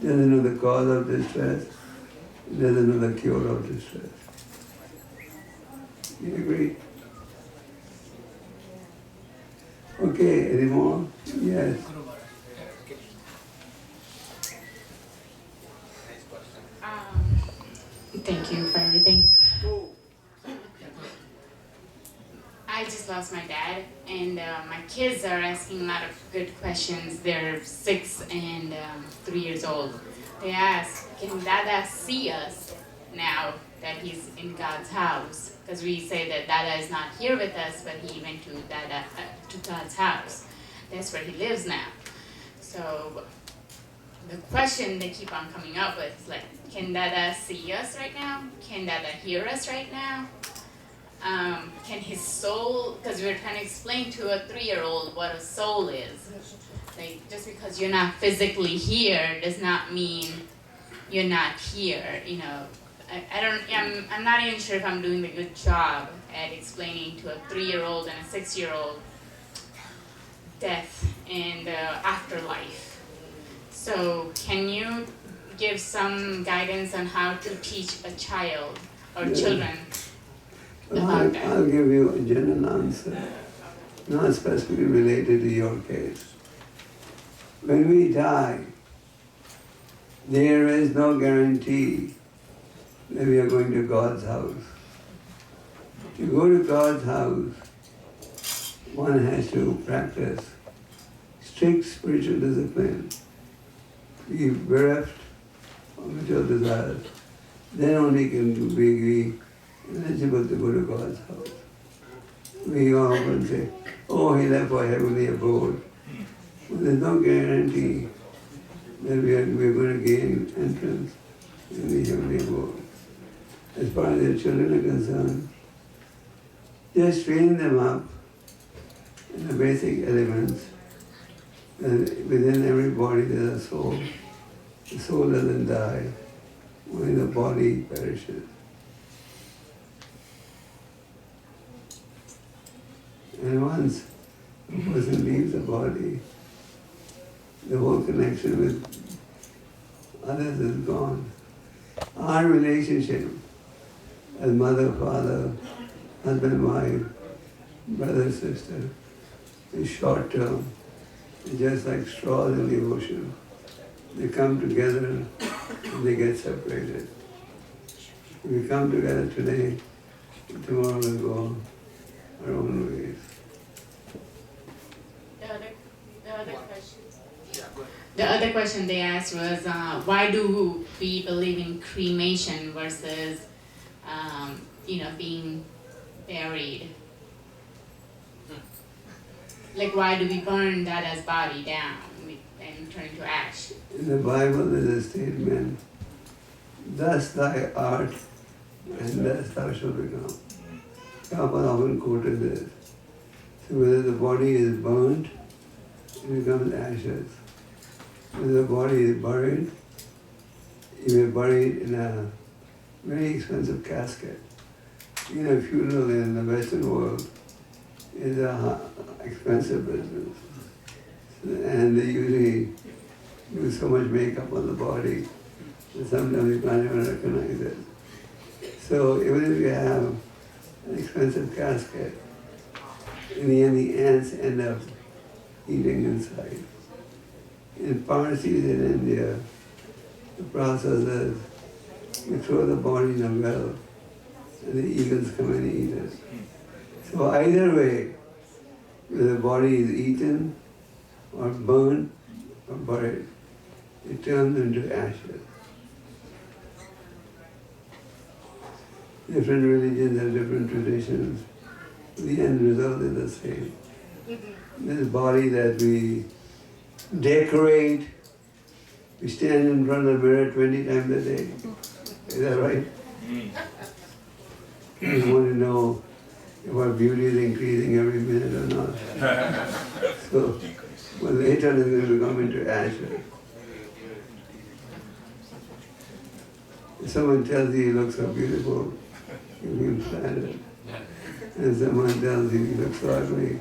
doesn't know the cause of distress, doesn't know the cure of distress. You agree? Okay, any more? Yes. Thank you for everything. I just lost my dad, and my kids are asking a lot of good questions. They're 6 and 3 years old. They ask, can Dada see us now that he's in God's house? Because we say that Dada is not here with us, but he went to God's house. That's where he lives now. So the question they keep on coming up with is like, can Dada see us right now? Can Dada hear us right now? Can his soul, because we're trying to explain to a 3-year-old what a soul is. Like, just because you're not physically here does not mean you're not here, you know. I'm not even sure if I'm doing a good job at explaining to a 3-year-old and a 6-year-old death and afterlife. So can you give some guidance on how to teach a child or children about that? I'll give you a general answer, not specifically related to your case. When we die, there is no guarantee that we are going to God's house. To go to God's house, one has to practice strict spiritual discipline, be bereft from material desires. Then only can we be eligible to go to God's house. We often say, oh, he left for heavenly abode. Well, there's no guarantee that we're going to gain entrance in the heavenly abode. As far as the children are concerned, just train them up in the basic elements. And within every body there's a soul. The soul doesn't die, only the body perishes. And once a person leaves the body, the whole connection with others is gone. Our relationship as mother, father, husband, wife, brother, sister is short term. It's just like straws in the ocean. They come together and they get separated. We come together today, tomorrow we'll go our own ways. The other question they asked was, why do we believe in cremation versus, being buried? Like, why do we burn Dada's body down and turn it to ash? In the Bible there's a statement, thus thy art and thus thou shalt become. Gopal often quoted this. So whether the body is burnt, it becomes ashes. Whether the body is buried, you may bury it in a very expensive casket. In a funeral in the Western world is an expensive business. And they usually use so much makeup on the body that sometimes you can't even recognize it. So even if you have an expensive casket, in the end the ants end up eating inside. In Parsis in India, the process is you throw the body in a well and the eagles come and eat it. So either way, whether the body is eaten or burned or buried, it turns into ashes. Different religions have different traditions. The end result is the same. This body that we decorate, we stand in front of the mirror 20 times a day. Is that right? You want to know if our beauty is increasing every minute or not. So, well, later it's going to become into ashes. If someone tells you you look so beautiful, you feel flattered. And someone tells you you look so ugly,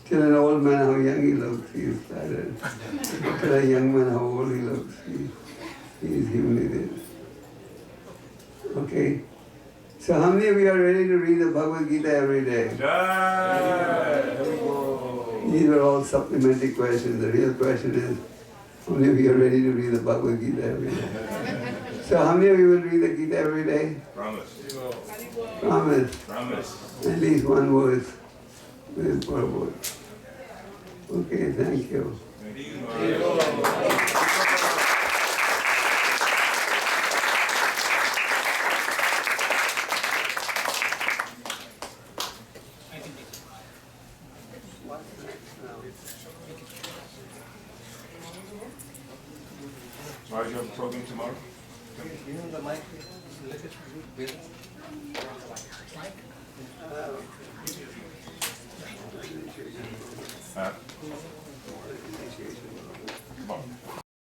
tell an old man how young he looks, he is flattered. Tell a young man how old he looks, he is humiliated. Okay? So how many of you are ready to read the Bhagavad Gita every day? These are all supplementary questions. The real question is, how many of you are ready to read the Bhagavad Gita every day? So how many of you will read the Gita every day? Promise. Promise. Promise. At least one verse per word. Okay, thank you. Raj, you have a program tomorrow? You know the mic,